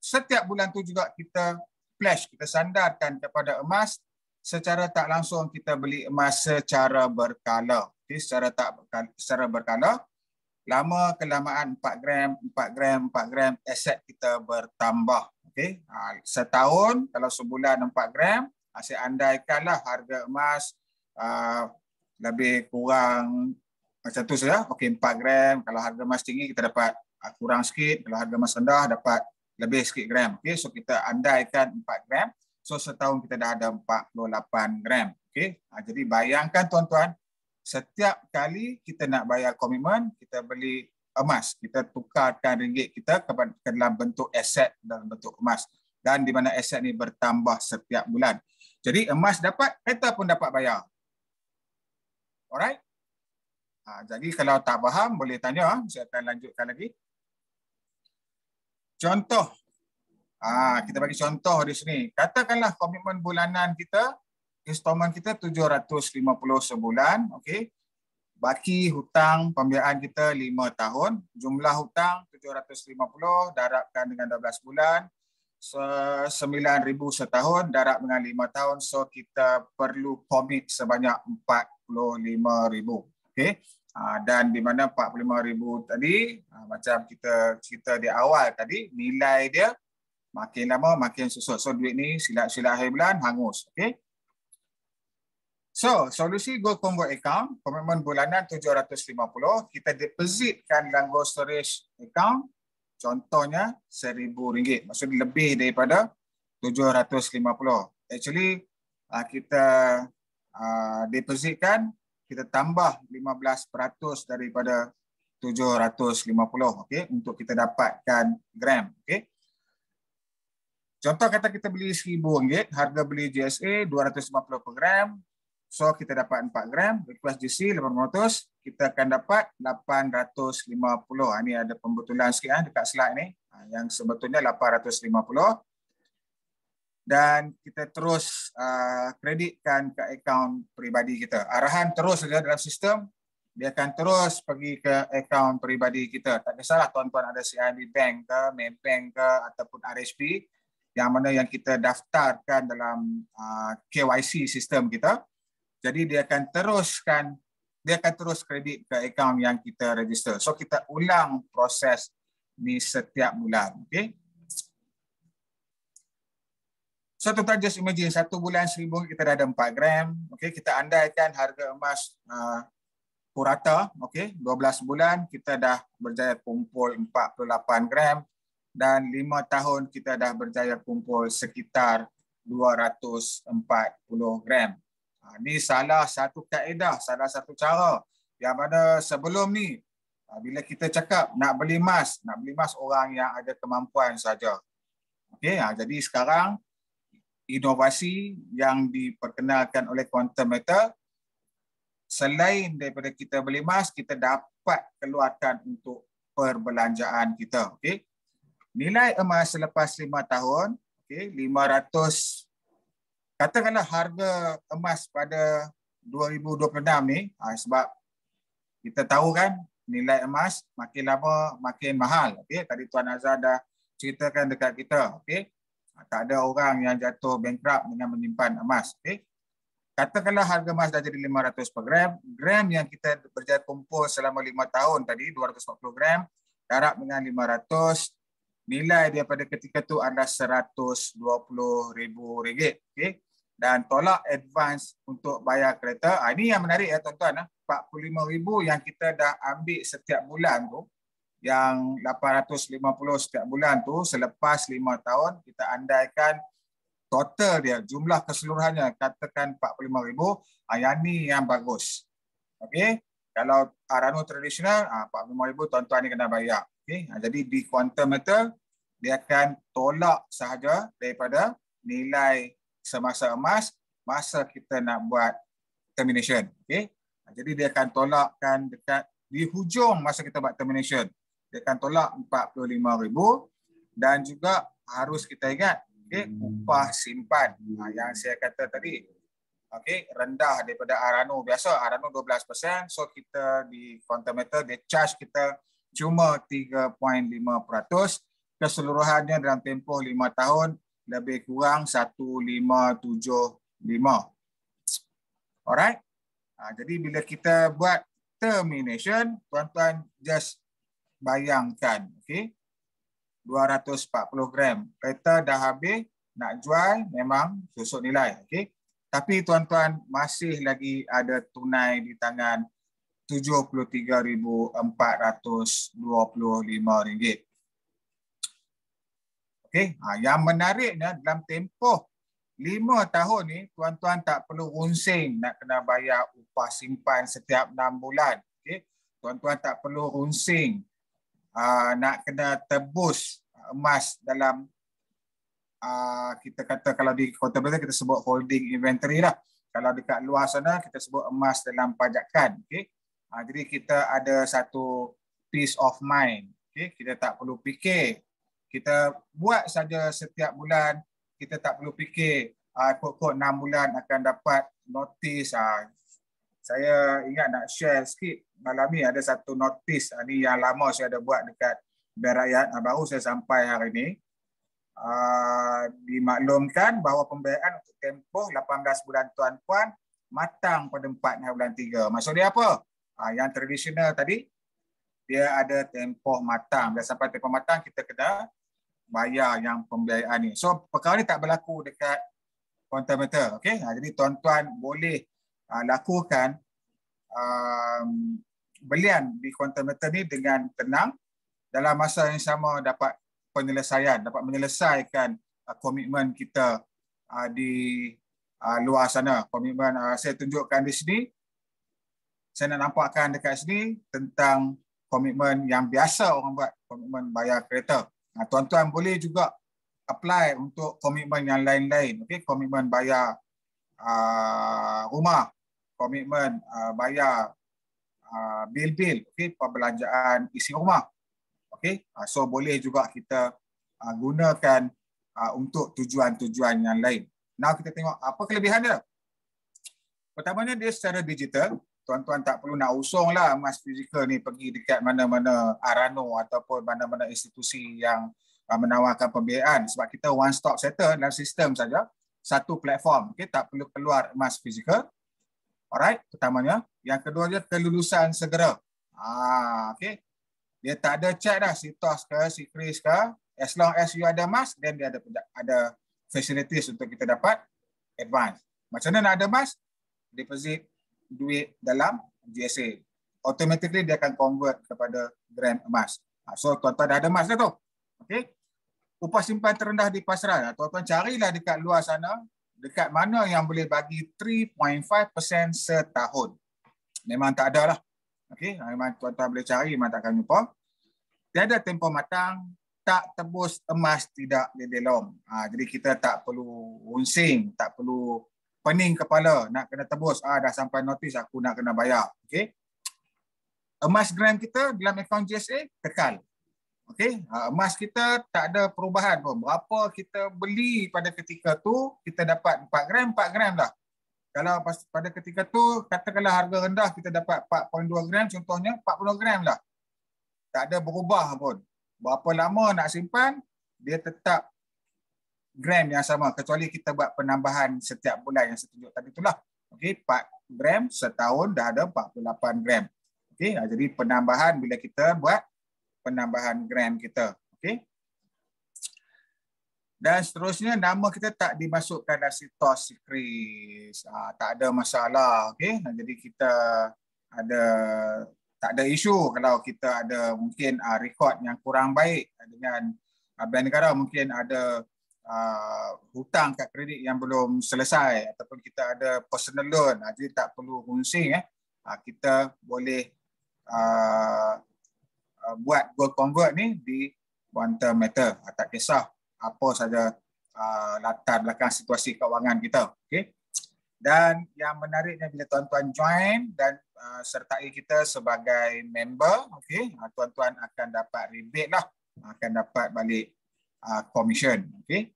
setiap bulan tu juga kita pledge, kita sandarkan kepada emas, secara tak langsung kita beli emas secara berkala. Okey, secara berkala, lama kelamaan 4 gram, aset kita bertambah. Okey, setahun kalau sebulan 4 gram, saya andaikanlah harga emas lebih kurang macam tu saja. Okey, 4 gram. Kalau harga emas tinggi kita dapat kurang sikit. Kalau harga emas rendah dapat lebih sikit gram. Okey, so kita andaikan 4 gram. So setahun kita dah ada 48 gram. Okey, jadi bayangkan tuan-tuan, setiap kali kita nak bayar komitmen, kita beli emas, kita tukarkan ringgit kita ke dalam bentuk aset, dalam bentuk emas. Dan di mana aset ni bertambah setiap bulan. Jadi emas dapat, kereta pun dapat bayar. Alright? Jadi kalau tak faham, boleh tanya. Saya akan lanjutkan lagi. Contoh. Kita bagi contoh di sini. Katakanlah komitmen bulanan kita, installment kita 750 sebulan. Okay. Baki hutang pembiayaan kita 5 tahun. Jumlah hutang 750, darabkan dengan 12 bulan. 9,000 setahun, darab dengan 5 tahun. So kita perlu komit sebanyak 45,000. Okey. Dan di mana 45,000 tadi, macam kita cerita di awal tadi, nilai dia makin lama makin susut. So duit ni sila-sila akhir bulan hangus. Okey. So solusi gold convert account, komitmen bulanan 750, kita depositkan dalam gold storage account. Contohnya RM1,000. Maksudnya lebih daripada 750. Actually, kita depositkan, kita tambah 15% daripada 750. Okay, untuk kita dapatkan gram. Okay. Contoh kata kita beli RM1,000, harga beli GSA 250 per gram. So kita dapat 4 gram, request GC 800, kita akan dapat 850. Ini ada pembetulan sikit dekat slide ni. Yang sebetulnya 850. Dan kita terus kreditkan ke akaun peribadi kita. Arahan terus saja dalam sistem, dia akan terus pergi ke akaun peribadi kita. Tak kisahlah tuan-tuan ada CIMB Bank ke, Maybank ke ataupun RHB, yang mana yang kita daftarkan dalam KYC sistem kita. Jadi dia akan terus kredit ke akaun yang kita register. So kita ulang proses ni setiap bulan. Okay? So tuan-tuan just imagine 1 bulan RM1,000 kita dah ada 4 gram. Okay? Kita andaikan harga emas purata. Okay? 12 bulan kita dah berjaya kumpul 48 gram. Dan 5 tahun kita dah berjaya kumpul sekitar 240 gram. Ini salah satu kaedah, salah satu cara yang mana sebelum ni bila kita cakap nak beli emas orang yang ada kemampuan saja. Okey, jadi sekarang inovasi yang diperkenalkan oleh Quantum Metal, selain daripada kita beli emas, kita dapat keluarkan untuk perbelanjaan kita. Okey. Nilai emas selepas 5 tahun, okay, 500, katakanlah harga emas pada 2026 ni, sebab kita tahu kan nilai emas makin lama makin mahal. Okay. Tadi Tuan Azhar dah ceritakan dekat kita. Okay. Tak ada orang yang jatuh bankrupt dengan menyimpan emas. Okay. Katakanlah harga emas dah jadi 500 per gram, gram yang kita berjaya kumpul selama 5 tahun tadi, 240 gram, darab dengan 500, nilai daripada ketika tu adalah RM120,000. Okay? Dan tolak advance untuk bayar kereta. Ini yang menarik ya tuan-tuan. RM45,000 yang kita dah ambil setiap bulan tu, yang 850 setiap bulan tu, selepas 5 tahun, kita andaikan total dia, jumlah keseluruhannya, katakan RM45,000. Yang ni yang bagus. Okay? Kalau Arano tradisional, RM45,000 tuan-tuan ni kena bayar. Okay. Jadi di Quantum Metal, dia akan tolak sahaja daripada nilai semasa emas masa kita nak buat termination. Okay. Jadi dia akan tolakkan dekat di hujung masa kita buat termination. Dia akan tolak RM45,000 dan juga harus kita ingat, okay, upah simpan yang saya kata tadi. Okay, rendah daripada Arano biasa. Arano 12%. So kita di Quantum Metal, dia charge kita cuma 3.5%, keseluruhannya dalam tempoh 5 tahun lebih kurang 1,575. Alright. Jadi bila kita buat termination, tuan-tuan just bayangkan, okay, 240 gram. Kereta dah habis, nak jual memang susut nilai. Okay. Tapi tuan-tuan masih lagi ada tunai di tangan RM73,425. Okey, yang menariknya dalam tempoh 5 tahun ni, tuan-tuan tak perlu runsing nak kena bayar upah simpan setiap 6 bulan. Okey, tuan-tuan tak perlu runsing nak kena tebus emas dalam kita kata kalau di Quantum Metal kita sebut holding inventory lah. Kalau dekat luar sana kita sebut emas dalam pajakan. Okey. Jadi kita ada satu peace of mind. Okay? Kita tak perlu fikir. Kita buat saja setiap bulan. Kita tak perlu fikir kod-kod 6 bulan akan dapat notis. Saya ingat nak share sikit. Malam ni ada satu notis. Ini yang lama saya ada buat dekat Bank Rakyat. Baru saya sampai hari ini. Dimaklumkan bahawa pembiayaan untuk tempoh 18 bulan tuan-puan matang pada 4 bulan 3. Maksud dia apa? Yang tradisional tadi, dia ada tempoh matang. Bila sampai tempoh matang, kita kena bayar yang pembiayaan ni. So, perkara ni tak berlaku dekat Quantum Metal. Okay? Jadi, tuan-tuan boleh lakukan belian di Quantum Metal ni dengan tenang. Dalam masa yang sama dapat penyelesaian, dapat menyelesaikan komitmen kita di luar sana. Komitmen saya tunjukkan di sini. Saya nak nampakkan dekat sini tentang komitmen yang biasa orang buat, komitmen bayar kereta. Tuan-tuan boleh juga apply untuk komitmen yang lain-lain. Okey, komitmen bayar rumah, komitmen bayar bil-bil, okey, perbelanjaan isi rumah. Okey, so boleh juga kita gunakan untuk tujuan-tujuan yang lain. Now kita tengok apa kelebihan dia. Pertamanya dia secara digital. Tuan-tuan tak perlu nak usunglah emas fizikal ni pergi dekat mana-mana Arano ataupun mana-mana institusi yang menawarkan pembiayaan, sebab kita one stop center dalam sistem saja, satu platform. Okey, tak perlu keluar emas fizikal. Alright, pertamanya. Yang kedua dia kelulusan segera. Okey. Dia tak ada check dah si TOS ke, si Kris ke. As long as you ada emas, then dia ada facilities untuk kita dapat advance. Macam mana nak ada emas? Deposit duit dalam GSA. Automatically dia akan convert kepada gram emas. So tuan-tuan dah ada emas dah tu. Okey. Upah simpan terendah di pasaran. Tuan-tuan carilah dekat luar sana, dekat mana yang boleh bagi 3.5% setahun. Memang tak ada lah. Okey, memang tuan-tuan boleh cari, memang takkan jumpa. Tiada tempoh matang, tak tebus emas tidak didelom. Jadi kita tak perlu unsing, tak perlu pening kepala nak kena tebus. Dah sampai notis aku nak kena bayar. Okey. Emas gram kita dalam akaun GSA kekal. Okey, emas kita tak ada perubahan pun. Berapa kita beli pada ketika tu, kita dapat 4 gram lah. Kalau pada ketika tu, katakanlah harga rendah, kita dapat 4.2 gram, contohnya 40 gram lah. Tak ada berubah pun. Berapa lama nak simpan, dia tetap gram yang sama, kecuali kita buat penambahan setiap bulan yang saya tunjuk tadi itulah. Okey, 4 gram setahun dah ada 48 gram. Okey, jadi penambahan bila kita buat penambahan gram kita. Okey. Dan seterusnya nama kita tak dimasukkan dalam si TOS, si Kris. Tak ada masalah. Okey. Jadi kita tak ada isu kalau kita ada mungkin rekod yang kurang baik dengan bank negara, mungkin ada hutang kad kredit yang belum selesai ataupun kita ada personal loan. Jadi tak perlu hunsing. Kita boleh buat gold convert ni di quantum meter. Tak kisah apa saja latar belakang situasi kewangan kita. Okay. Dan yang menariknya bila tuan-tuan join dan sertai kita sebagai member, okay, tuan-tuan akan dapat rebate lah, akan dapat balik commission. Okay.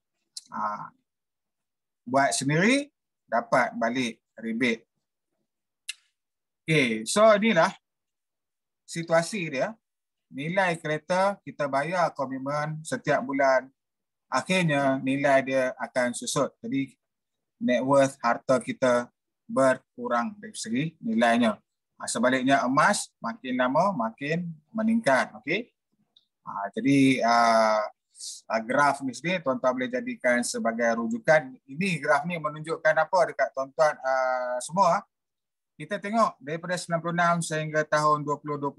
Buat sendiri dapat balik rebate. Okay, so inilah situasi dia. Nilai kereta kita bayar komitmen setiap bulan, akhirnya nilai dia akan susut. Jadi net worth harta kita berkurang dari segi nilainya. Sebaliknya emas makin lama makin meningkat. Okey. Jadi graf ni sendiri tuan-tuan boleh jadikan sebagai rujukan. Ini graf ni menunjukkan apa dekat tuan-tuan semua. Kita tengok daripada 96 sehingga tahun 2020,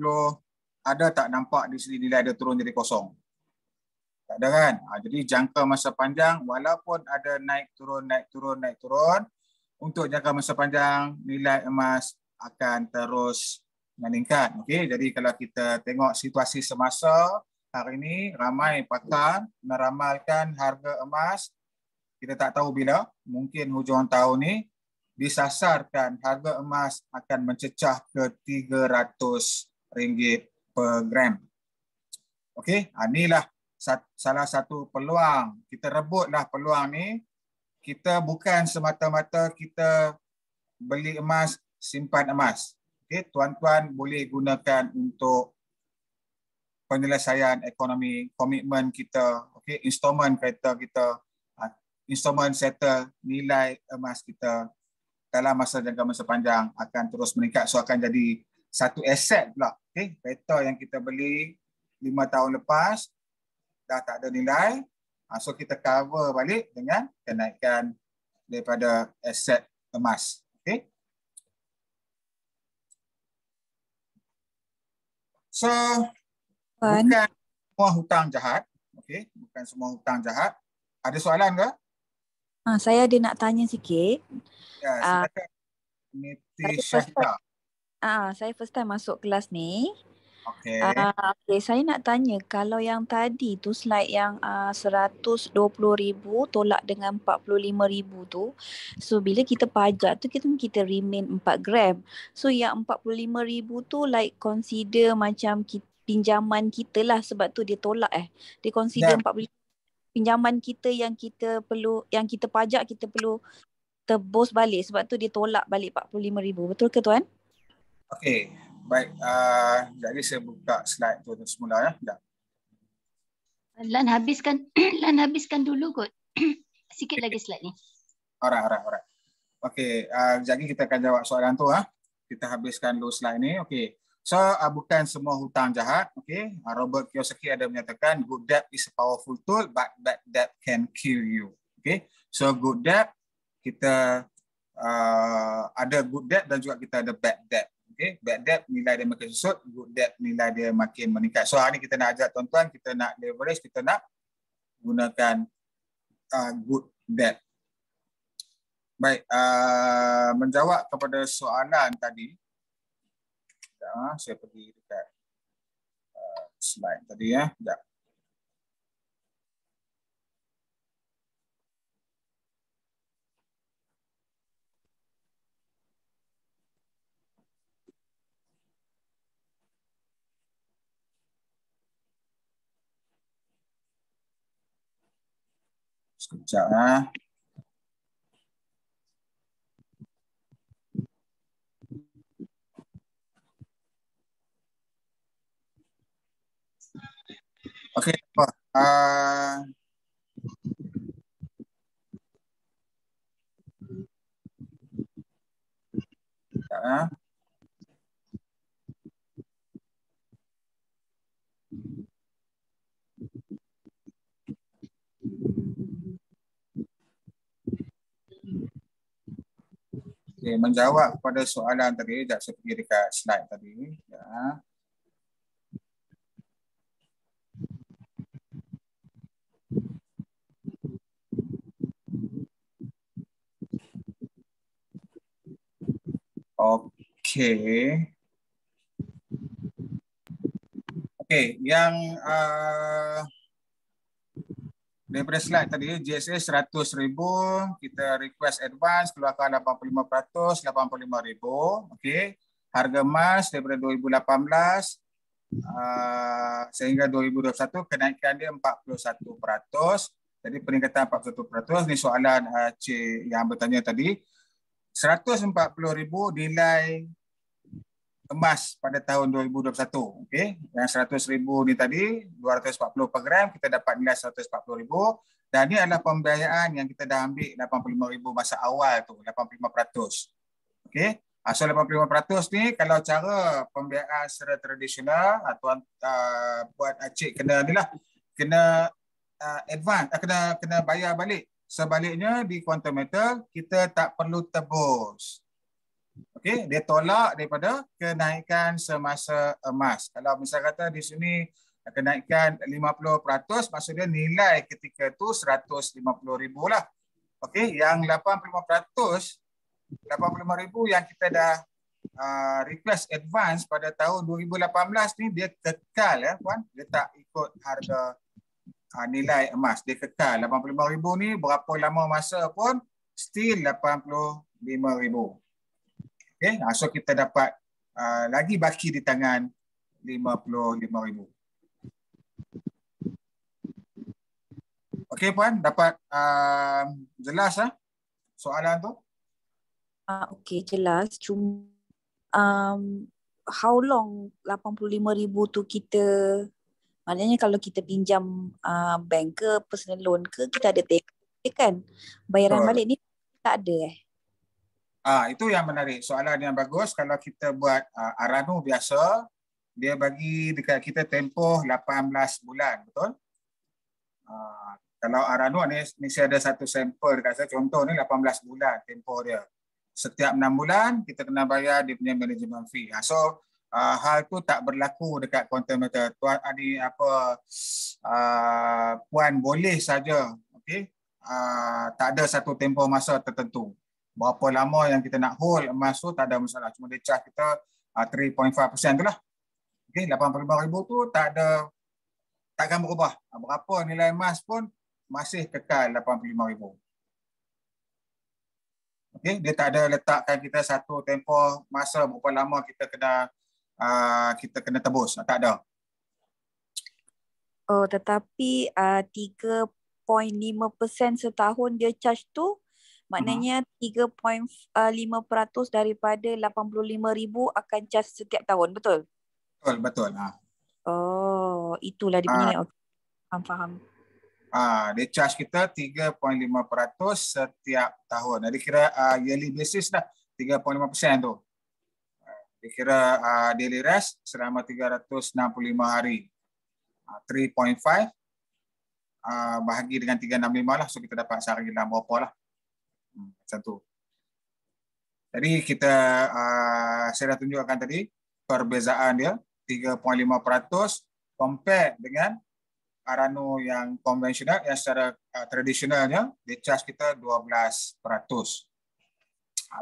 ada tak nampak di sini nilai dia turun jadi kosong? Tak ada kan? Jadi jangka masa panjang walaupun ada naik turun, untuk jangka masa panjang nilai emas akan terus meningkat. Okey, jadi kalau kita tengok situasi semasa hari ini, ramai pakar meramalkan harga emas, kita tak tahu bila, mungkin hujung tahun ni disasarkan harga emas akan mencecah ke RM300 per gram. Okey, inilah salah satu peluang. Kita rebutlah peluang ni. Kita bukan semata-mata kita beli emas, simpan emas. Okey, tuan-tuan boleh gunakan untuk penyelesaian ekonomi, komitmen kita, okey, installment kereta kita, installment settle nilai emas kita dalam jangka masa panjang akan terus meningkat. So akan jadi satu aset pula. Okay. Kereta yang kita beli 5 tahun lepas dah tak ada nilai. So kita cover balik dengan kenaikan daripada aset emas. Okay. So bukan semua hutang jahat. Okay. Bukan semua hutang jahat. Ada soalan ke? Saya ada nak tanya sikit. Ya, silakan. Niti Syahida. Saya first time masuk kelas ni. Okey. Okay, saya nak tanya kalau yang tadi tu slide yang 120,000 tolak dengan 45,000 tu, so bila kita pajak tu kita remain 4 gram. So yang 45,000 tu like consider macam pinjaman kita lah, sebab tu dia tolak Dia consider 45 pinjaman kita yang kita pajak kita perlu tebus balik, sebab tu dia tolak balik 45,000. Betul ke tuan? Okey. Baik, jadi saya buka slide tu semula ya. Sekejap. Lan habiskan dulu kot. Sikit lagi slide ni. Alright. Okey, jadi kita akan jawab soalan tu. Kita habiskan dulu slide ni. Okey. So, bukan semua hutang jahat. Okey. Robert Kiyosaki ada menyatakan good debt is a powerful tool but bad debt can kill you. Okey. So, good debt kita ada good debt dan juga kita ada bad debt. Okay. Bad debt nilai dia makin susut, good debt nilai dia makin meningkat. So hari ni kita nak ajak tuan-tuan, kita nak leverage, kita nak gunakan good debt. Baik, menjawab kepada soalan tadi, saya pergi dekat slide tadi ya. Sekejap. Sekejap. Okey. Okay, menjawab kepada soalan tadi, saya pergi dekat slide tadi. Ya. Okey. Okey, yang daripada slide tadi, GSA 100,000, kita request advance, keluarkan 85%, 85,000. Okey. Harga emas daripada 2018 sehingga 2021, kenaikan dia 41%. Jadi peningkatan 41%. Ini soalan Cik yang bertanya tadi. 140,000 nilai emas pada tahun 2021. Okey, yang 100,000 ni tadi 240 per gram, kita dapat nilai 140,000 dan ini adalah pembiayaan yang kita dah ambil 85,000 masa awal tu, 85%. Okey. So 85% ni kalau cara pembiayaan secara tradisional tuan buat cik kena inilah kena advance, kena bayar balik. Sebaliknya di Quantum Metal kita tak perlu tebus. Okey, dia tolak daripada kenaikan semasa emas. Kalau misal kata di sini kenaikan 50%, maksudnya nilai ketika tu 150,000 lah. Okey, yang 85%, 85,000 yang kita dah request advance pada tahun 2018 ni dia kekal ya puan. Dia tak ikut harga nilai emas. Dia kekal 85,000 ni berapa lama masa pun still 85,000. Okay, so kita dapat lagi baki di tangan 55,000. Okey puan, dapat jelas soalan tu? Okey, jelas. Cuma how long 85,000 tu kita, maknanya kalau kita pinjam bank ke personal loan ke, kita ada take kan? Bayaran balik ni tak ada Itu yang menarik. Soalan yang bagus. Kalau kita buat Arano biasa, dia bagi dekat kita tempoh 18 bulan. Betul? Kalau Arano ni saya ada satu sampel dekat saya. Contoh ni 18 bulan tempoh dia. Setiap 6 bulan, kita kena bayar dia punya management fee. So, hal tu tak berlaku dekat Quantum Metal. Tuan puan boleh saja. Okay? Tak ada satu tempoh masa tertentu. Berapa lama yang kita nak hold emas tu tak ada masalah. Cuma dia charge kita 3.5% tu lah. Okey, 85,000 tu takkan berubah. Berapa nilai emas pun masih kekal 85,000. Okey, dia tak ada letakkan kita satu tempoh masa berapa lama kita kena tebus. Tak ada. Oh, tetapi 3.5% setahun dia charge tu, maknanya 3.5% daripada 85,000 akan charge setiap tahun, betul? Betul. Oh, itulah dia punya. Okay. Faham. Dia charge kita 3.5% setiap tahun. Jadi kira yearly basis dah 3.5% tu. Dia kira daily rest selama 365 hari. 3.5 bahagi dengan 365 lah. So kita dapat sehari dalam berapa lah. Macam tu. Jadi saya dah tunjukkan tadi perbezaan dia 3.5% compare dengan Arano yang konvensional, yang secara tradisionalnya dia charge kita 12%.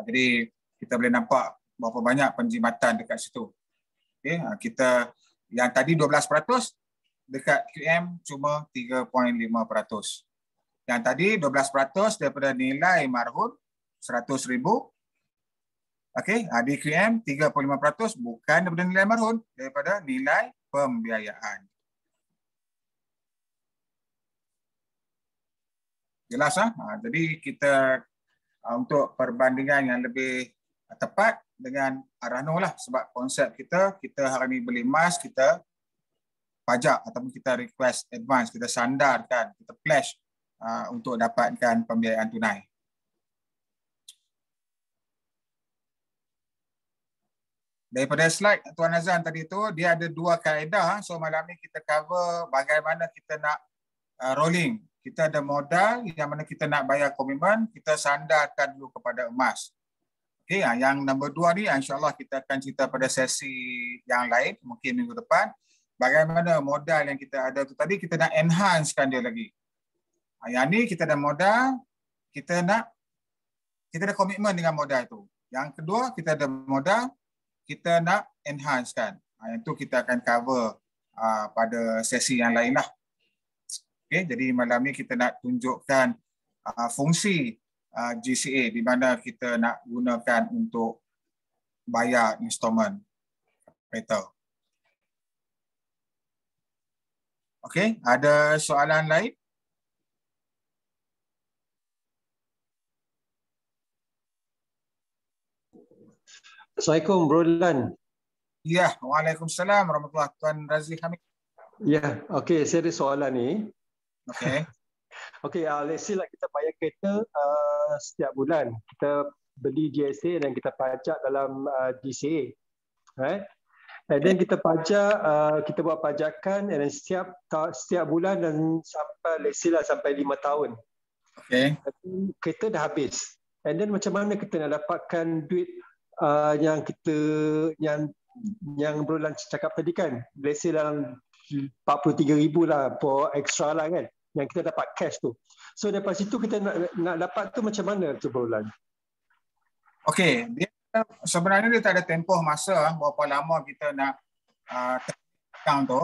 Jadi kita boleh nampak berapa banyak penjimatan dekat situ. Okay, kita yang tadi 12%, dekat QM cuma 3.5%. Yang tadi 12% daripada nilai marhun 100,000. Okey, di QM 3.5% bukan daripada nilai marhun, daripada nilai pembiayaan. Jelas jadi kita untuk perbandingan yang lebih tepat dengan Arano lah, sebab konsep kita hari ni beli emas, kita pajak ataupun kita request advance, kita sandarkan, kita pledge untuk dapatkan pembiayaan tunai. Daripada slide Tuan Azan tadi tu, dia ada dua kaedah. So malam ni kita cover bagaimana kita nak rolling. Kita ada modal yang mana kita nak bayar komitmen, kita sandarkan dulu kepada emas. Okay, yang nombor 2 ni insyaAllah kita akan cerita pada sesi yang lain, mungkin minggu depan. Bagaimana modal yang kita ada tu tadi, kita nak enhancekan dia lagi. Yang ni kita ada modal, kita ada komitmen dengan modal tu. Yang kedua, kita ada modal, kita nak enhancekan. Yang tu kita akan cover pada sesi yang lain lah. Okay, jadi malam ni kita nak tunjukkan fungsi GCA di mana kita nak gunakan untuk bayar installment kereta. Okey, ada soalan lain? Assalamualaikum Bro Lan. Ya, waalaikumsalam warahmatullahi wabarakatuh. Tuan Razli Hamid. Ya, okey, saya ada soalan ni. Okey. Okey, let's say lah kita bayar kereta setiap bulan. Kita beli GSA dan kita pajak dalam GCA. Right? And then kita pajak, kita buat pajakan and then setiap bulan dan sampai let's say lah sampai 5 tahun. Okey. Kereta dah habis. And then macam mana kita nak dapatkan duit yang Bro Lan cakap tadi kan? Let's say dalam 43,000 lah for extra lah kan, yang kita dapat cash tu. So daripada situ kita nak dapat tu macam mana tu Bro Lan? Okey, sebenarnya dia tak ada tempoh masa berapa lama kita nak account tu.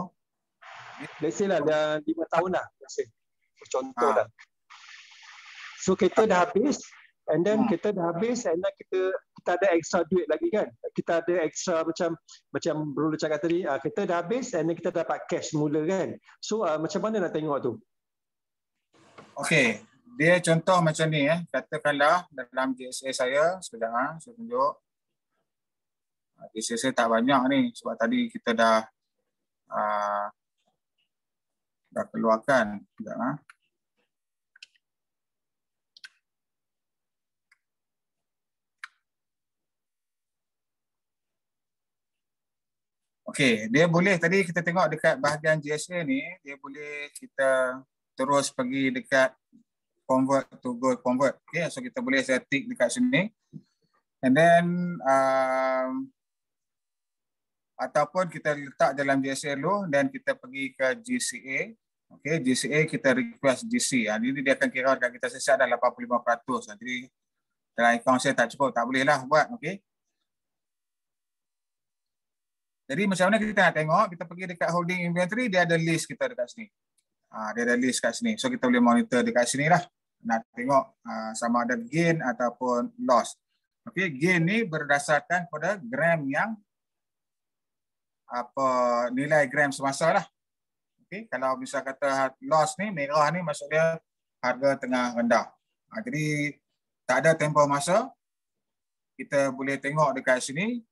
Let's say lah dah 5 tahun lah, contoh dah. So kereta dah habis, and then kita dah habis, and then kita ada extra duit lagi kan? Kita ada extra macam Bro cakap tadi, kita dah habis and then kita dapat cash mula kan? So macam mana nak tengok tu? Okey, dia contoh macam ni katakanlah dalam GSA saya, sekejap saya tunjuk. GSA saya tak banyak ni sebab tadi kita dah keluarkan. Sekejap Okey, dia boleh tadi kita tengok dekat bahagian GSA ni, dia boleh kita terus pergi dekat convert to gold convert. Okay, so kita boleh saya tick dekat sini. And then ataupun kita letak dalam GSA dulu dan kita pergi ke GCA. Okay, GCA kita request GC. Ini dia akan kira dekat kita sesat dah 85%. Jadi dalam akaun saya tak cukup, tak boleh lah buat. Okay. Jadi macam mana kita nak tengok, kita pergi dekat holding inventory, dia ada list kita dekat sini. Dia ada list kat sini. So kita boleh monitor dekat sini lah. Nak tengok sama ada gain ataupun loss. Okay, gain ni berdasarkan pada gram yang nilai gram semasa lah. Okay, kalau misal kata loss ni, merah ni maksudnya harga tengah rendah. Jadi tak ada tempoh masa. Kita boleh tengok dekat sini.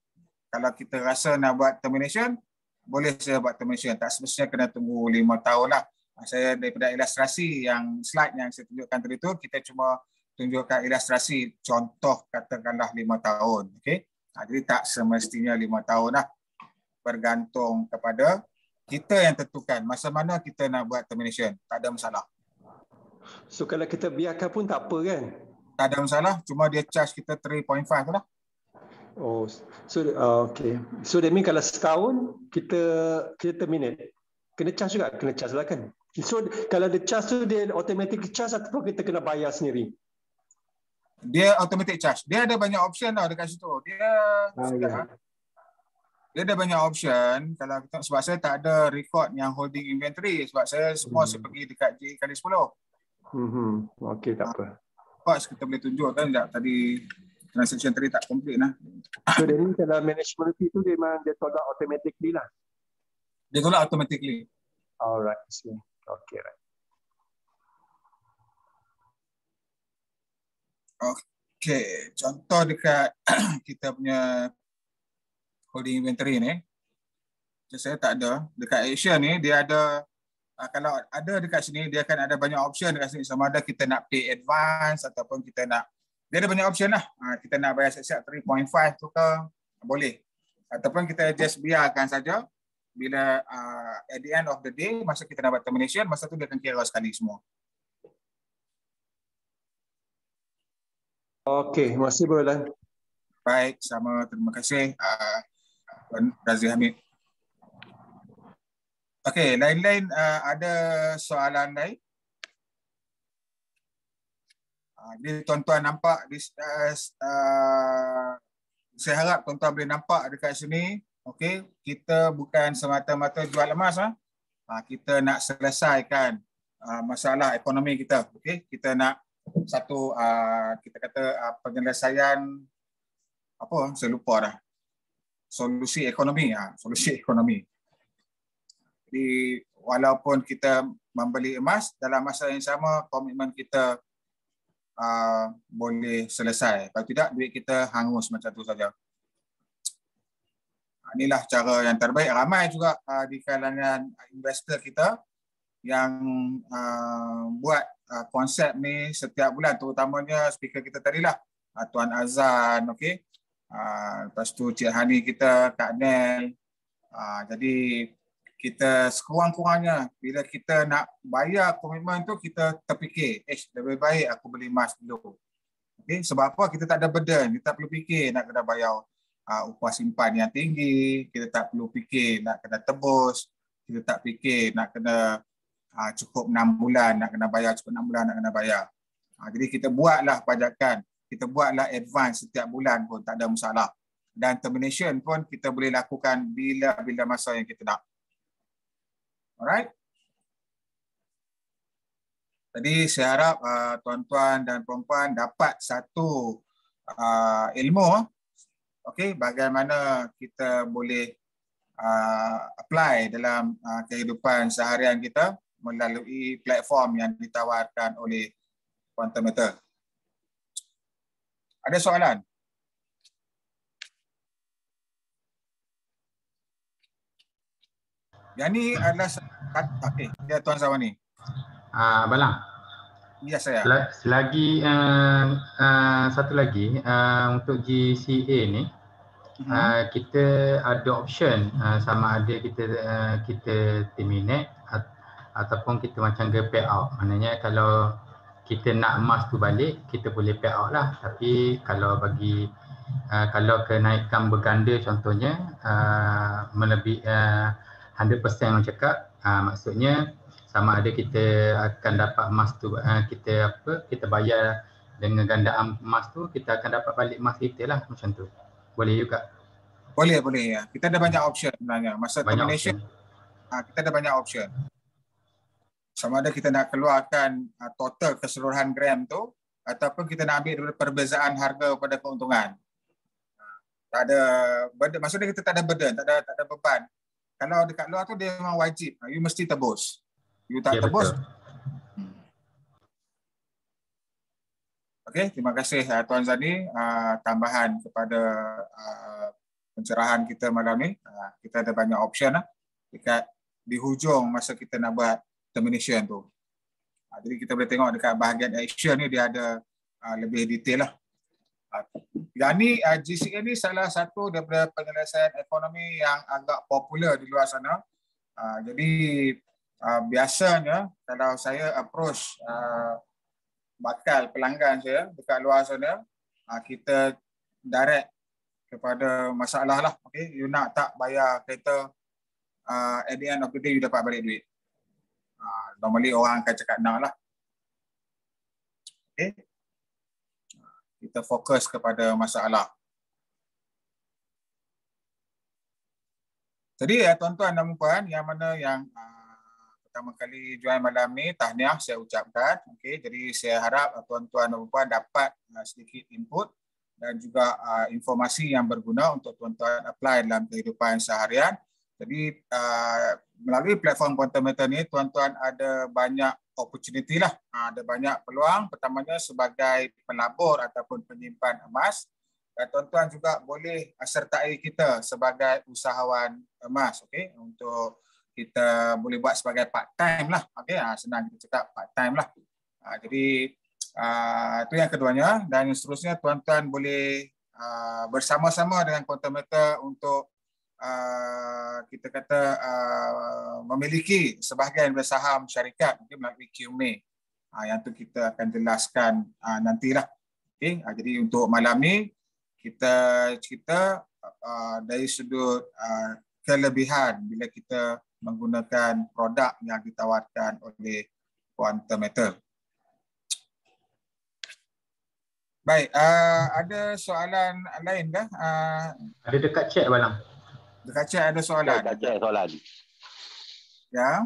Kalau kita rasa nak buat termination, boleh saya buat termination. Tak semestinya kena tunggu 5 tahun lah. Saya daripada ilustrasi yang slide yang saya tunjukkan tadi tu, kita cuma tunjukkan ilustrasi contoh katakanlah 5 tahun. Okay? Jadi tak semestinya 5 tahun lah. Bergantung kepada kita yang tentukan masa mana kita nak buat termination. Tak ada masalah. So kalau kita biarkan pun tak apa kan? Tak ada masalah. Cuma dia charge kita 3.5 tu lah. Oh, so okay. So that means kalau setahun kita terminate, kena charge juga, kena charge lah kan? So kalau dia charge tu dia automatic charge ataupun kita kena bayar sendiri? Dia automatic charge. Dia ada banyak option tau dekat situ. Dia ada banyak option. Kalau kita, sebab saya tak ada record yang holding inventory, sebab saya semua saya pergi dekat J+10. Okey, tak apa. Cost kita boleh tunjuk kan tadi transaction tadi tak complete lah. So dia ni kalau management fee tu dia memang dia tolak automatically lah. Dia tolak automatically. Alright, so okay, right. Okay, contoh dekat kita punya holding inventory ni. Saya tak ada. Dekat Asia ni dia ada, kalau ada dekat sini dia akan ada banyak option dekat sini. Sama ada kita nak pay advance ataupun kita nak, dia ada banyak option lah. Kita nak bayar siap-siap 3.5 tu ke, boleh. Ataupun kita just biarkan saja. Bila at the end of the day, masa kita nak buat termination, masa tu dia akan kira sekali semua. Okey, terima kasih Bulan. Baik, sama, terima kasih Razi Hamid. Okey, lain-lain ada soalan lain? Jadi tuan-tuan nampak, saya harap tuan-tuan boleh nampak dekat sini. Okey, kita bukan semata-mata jual emas. Kita nak selesaikan masalah ekonomi kita. Okey, kita nak satu kita kata penyelesaian apa? Saya lupa dah. Solusi ekonomi. Solusi ekonomi. Jadi walaupun kita membeli emas, dalam masa yang sama komitmen kita boleh selesai. Kalau tidak, duit kita hangus macam tu saja. Inilah cara yang terbaik. Ramai juga di kalangan investor kita yang buat konsep ni setiap bulan, terutamanya speaker kita tadilah, Tuan Azan, okey. Lepas tu Cik Hani kita, Kak Nel. Jadi kita sekurang-kurangnya bila kita nak bayar komitmen tu, kita terfikir, lebih baik aku beli emas dulu. Okay? Sebab apa? Kita tak ada burden. Kita tak perlu fikir nak kena bayar upah simpan yang tinggi. Kita tak perlu fikir nak kena tebus. Kita tak fikir nak kena cukup 6 bulan, nak kena bayar, cukup 6 bulan nak kena bayar. Jadi kita buatlah pajakan. Kita buatlah advance setiap bulan pun tak ada masalah. Dan termination pun kita boleh lakukan bila-bila masa yang kita nak. Alright. Jadi saya harap tuan-tuan dan puan-puan dapat satu ilmu, okay, bagaimana kita boleh apply dalam kehidupan seharian kita melalui platform yang ditawarkan oleh Quantometer. Ada soalan? Yang ni adalah okey, ya Tuan Zawani. Balang. Ya saya. Selagi satu lagi untuk GCA ni kita ada option sama ada kita terminate ataupun kita macam ke pay out. Maknanya kalau kita nak emas tu balik, kita boleh pay out lah. Tapi kalau kalau kenaikan berganda contohnya melebihi 100% orang cakap, maksudnya sama ada kita akan dapat emas tu, kita bayar dengan gandaan emas tu, kita akan dapat balik emas kita lah, macam tu. Boleh juga. Boleh ya. Kita ada banyak option sebenarnya. Masa Banyak termination option. kita ada banyak option. Sama ada kita nak keluarkan total keseluruhan gram tu ataupun kita nak ambil perbezaan harga pada keuntungan. Tak ada burden, maksudnya kita tak ada burden, tak ada beban. Kalau dekat luar tu dia memang wajib, you mesti tebus. You tak Ya, tebus. betul. Okey, terima kasih Tuan Zani tambahan kepada pencerahan kita malam ni. Kita ada banyak option dekat di hujung masa kita nak buat termination tu. Jadi kita boleh tengok dekat bahagian action ni dia ada lebih detail lah. Yang ni GCA ni salah satu daripada penyelesaian ekonomi yang agak popular di luar sana. Jadi biasanya kalau saya approach bakal pelanggan saya dekat luar sana, kita direct kepada masalah lah. Okay? You nak tak bayar kereta, at the end of the day you dapat balik duit. Normally orang akan cakap nak lah. Okay? Kita fokus kepada masalah. Jadi tuan-tuan dan puan yang mana yang pertama kali join malam ni, tahniah saya ucapkan. Okay, jadi saya harap tuan-tuan dan puan dapat sedikit input dan juga informasi yang berguna untuk tuan-tuan apply dalam kehidupan seharian. Jadi melalui platform Quantometer ni tuan-tuan ada banyak opportunity lah, ada banyak peluang. Pertamanya sebagai pelabur ataupun penyimpan emas, dan tuan-tuan juga boleh sertai kita sebagai usahawan emas, okey, untuk kita boleh buat sebagai part time lah, okey, senang kita cakap part time lah. Jadi itu yang keduanya, dan yang seterusnya tuan-tuan boleh bersama-sama dengan Quantometer untuk kita kata memiliki sebahagian bersaham syarikat mungkin melalui QME. Yang tu kita akan jelaskan nantilah. Okay? Jadi untuk malam ni kita cerita dari sudut kelebihan bila kita menggunakan produk yang ditawarkan oleh Quantometer. Baik, ada soalan lain kah? Ada dekat chat Balang. Dekat chat ada soalan. Dekat chat soalan. Ya.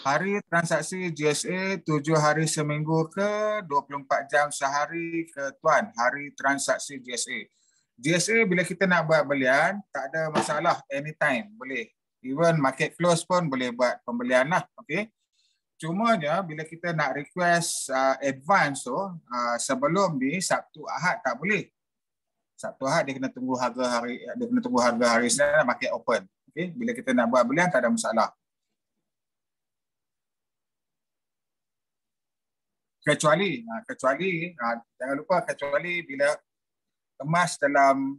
Hari transaksi GSA 7 hari seminggu ke 24 jam sehari ke tuan? Hari transaksi GSA. GSA bila kita nak buat belian tak ada masalah, anytime boleh. Even market close pun boleh buat pembelian lah. Okay. Cumanya bila kita nak request advance tu sebelum ni Sabtu Ahad tak boleh. Sabtu Ahad dia kena tunggu harga hari Isnin market open. Okay. Bila kita nak buat belian tak ada masalah. Kecuali jangan lupa kecuali bila emas dalam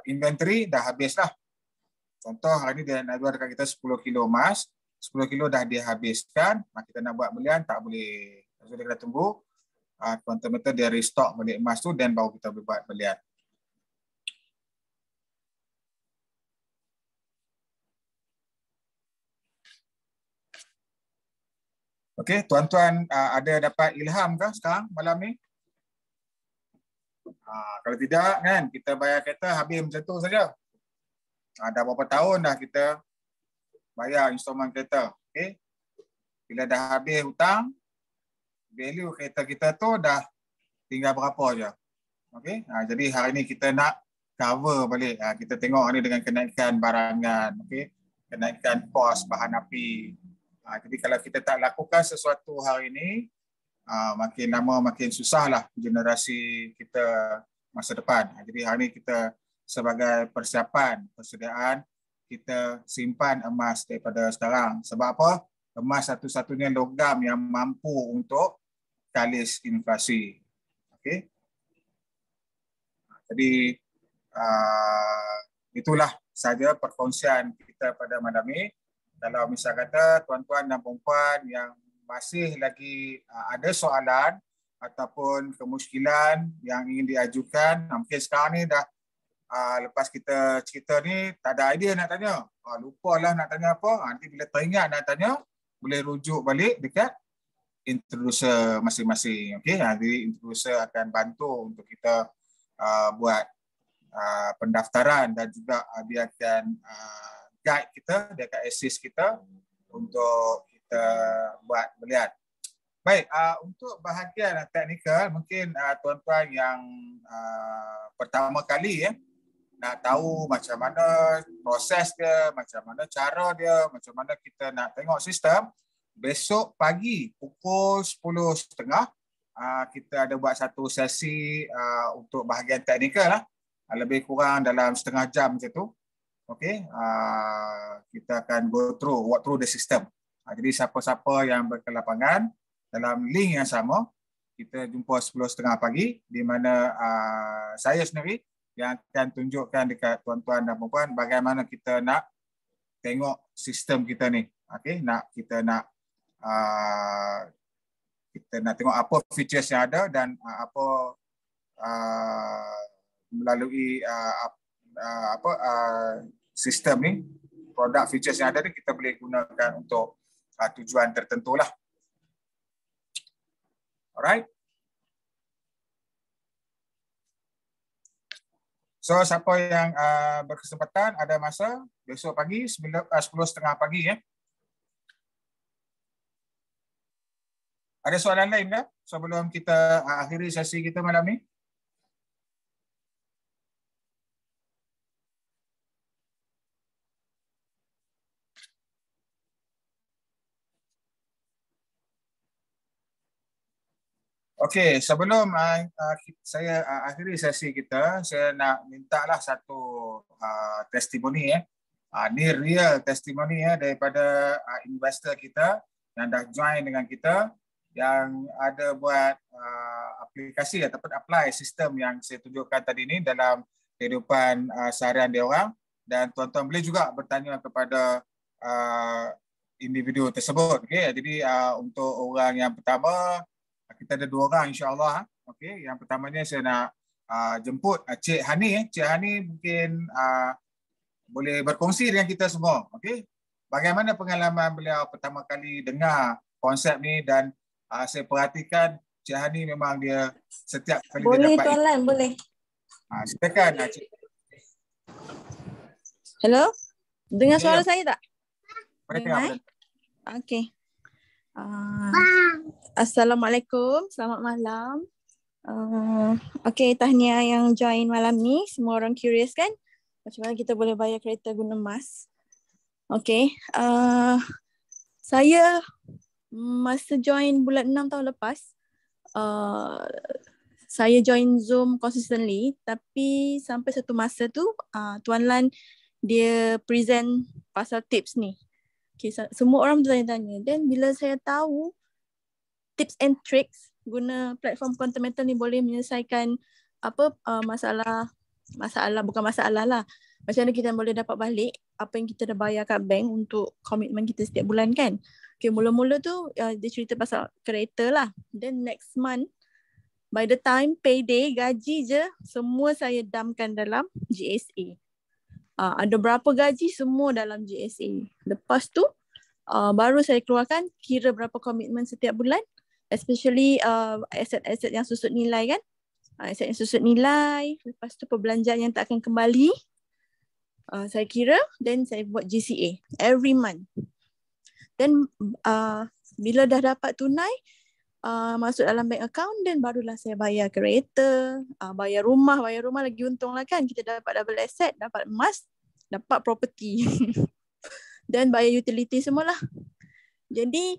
inventory dah habis lah. Contoh hari ni dia nak jual dekat kita 10 kilo emas, 10 kilo dah dia habiskan, kita nak buat belian tak boleh. So dia kena tunggu Quantometer dia restock balik emas tu dan baru kita boleh buat belian. Okey, tuan-tuan ada dapat ilham kah sekarang malam ni? Kalau tidak kan kita bayar kereta habis macam tu saja. Dah berapa tahun dah kita bayar installment kereta. Okey. Bila dah habis hutang, value kereta kita tu dah tinggal berapa je. Okey. Jadi hari ni kita nak cover balik. Kita tengok ni dengan kenaikan barangan, okey. Kenaikan kos bahan api. Jadi kalau kita tak lakukan sesuatu hari ini, makin lama makin susahlah generasi kita masa depan. Jadi hari ini kita sebagai persiapan, persediaan, kita simpan emas daripada sekarang. Sebab apa? Emas satu-satunya logam yang mampu untuk kalis inflasi. Okay? Jadi itulah saja perkongsian kita pada malam ini. Kalau misal kata tuan-tuan dan puan yang masih lagi ada soalan ataupun kemusykilan yang ingin diajukan, mungkin sekarang ni dah lepas kita cerita ni tak ada idea nak tanya. Lupalah nak tanya apa. Nanti bila teringat nak tanya, boleh rujuk balik dekat introducer masing-masing. Okey, jadi introducer akan bantu untuk kita buat pendaftaran dan juga dia akan guide kita, dia akan assist kita untuk kita buat belian. Baik, untuk bahagian teknikal, mungkin tuan-tuan yang pertama kali nak tahu macam mana proses dia, macam mana cara dia, macam mana kita nak tengok sistem, besok pagi pukul 10.30 kita ada buat satu sesi untuk bahagian teknikal lah. Lebih kurang dalam setengah jam macam tu. Okey, kita akan walk through the system. Jadi siapa-siapa yang berkelapangan dalam link yang sama, kita jumpa 10.30 pagi di mana saya sendiri yang akan tunjukkan dekat tuan-tuan dan puan-puan bagaimana kita nak tengok sistem kita ni. Okey, kita nak tengok apa features yang ada dan apa melalui sistem ni, produk features yang ada ni kita boleh gunakan untuk tujuan tertentu lah. Alright. So siapa yang berkesempatan ada masa besok pagi 10.30 pagi Ada soalan lain tak sebelum kita akhiri sesi kita malam ni? Okey, sebelum saya akhiri sesi kita, saya nak mintalah satu testimoni ni real testimoni daripada investor kita yang dah join dengan kita, yang ada buat aplikasi ataupun apply sistem yang saya tunjukkan tadi ni dalam kehidupan seharian dia orang, dan tuan-tuan boleh juga bertanya kepada individu tersebut. Okey, jadi untuk orang yang pertama, kita ada 2 orang insya-Allah. Okey, yang pertamanya saya nak jemput Cik Hani. Cik Hani mungkin boleh berkongsi dengan kita semua. Okey, bagaimana pengalaman beliau pertama kali dengar konsep ni, dan saya perhatikan Cik Hani memang dia setiap kali boleh, dia dapat. Tuan Lan, boleh. Silakan Cik. Hello? Dengar suara saya tak? Boleh dengar. Okey. Assalamualaikum, selamat malam. Okey, tahniah yang join malam ni. Semua orang curious kan? Macam mana kita boleh bayar kereta guna emas? Okey, saya masa join bulan 6 tahun lepas, saya join Zoom consistently, tapi sampai satu masa tu Tuan Lan dia present pasal tips ni. Okay, semua orang bertanya-tanya. Dan bila saya tahu tips and tricks guna platform quantum metal ni boleh menyelesaikan masalah bukan masalah lah. Macam mana kita boleh dapat balik apa yang kita dah bayar kat bank untuk komitmen kita setiap bulan kan. Okay, mula-mula tu dia cerita pasal kereta lah. Then next month, by the time payday, gaji je, semua saya dumpkan dalam GSA. Ada berapa gaji semua dalam GSA. Lepas tu baru saya keluarkan kira berapa komitmen setiap bulan, especially aset-aset yang susut nilai kan. Aset yang susut nilai, lepas tu perbelanjaan yang tak akan kembali. Saya kira, then saya buat GCA every month. Then bila dah dapat tunai, masuk dalam bank account, dan barulah saya bayar kereta, bayar rumah lagi untung lah kan. Kita dapat double asset, dapat emas, dapat property dan bayar utility semualah. Jadi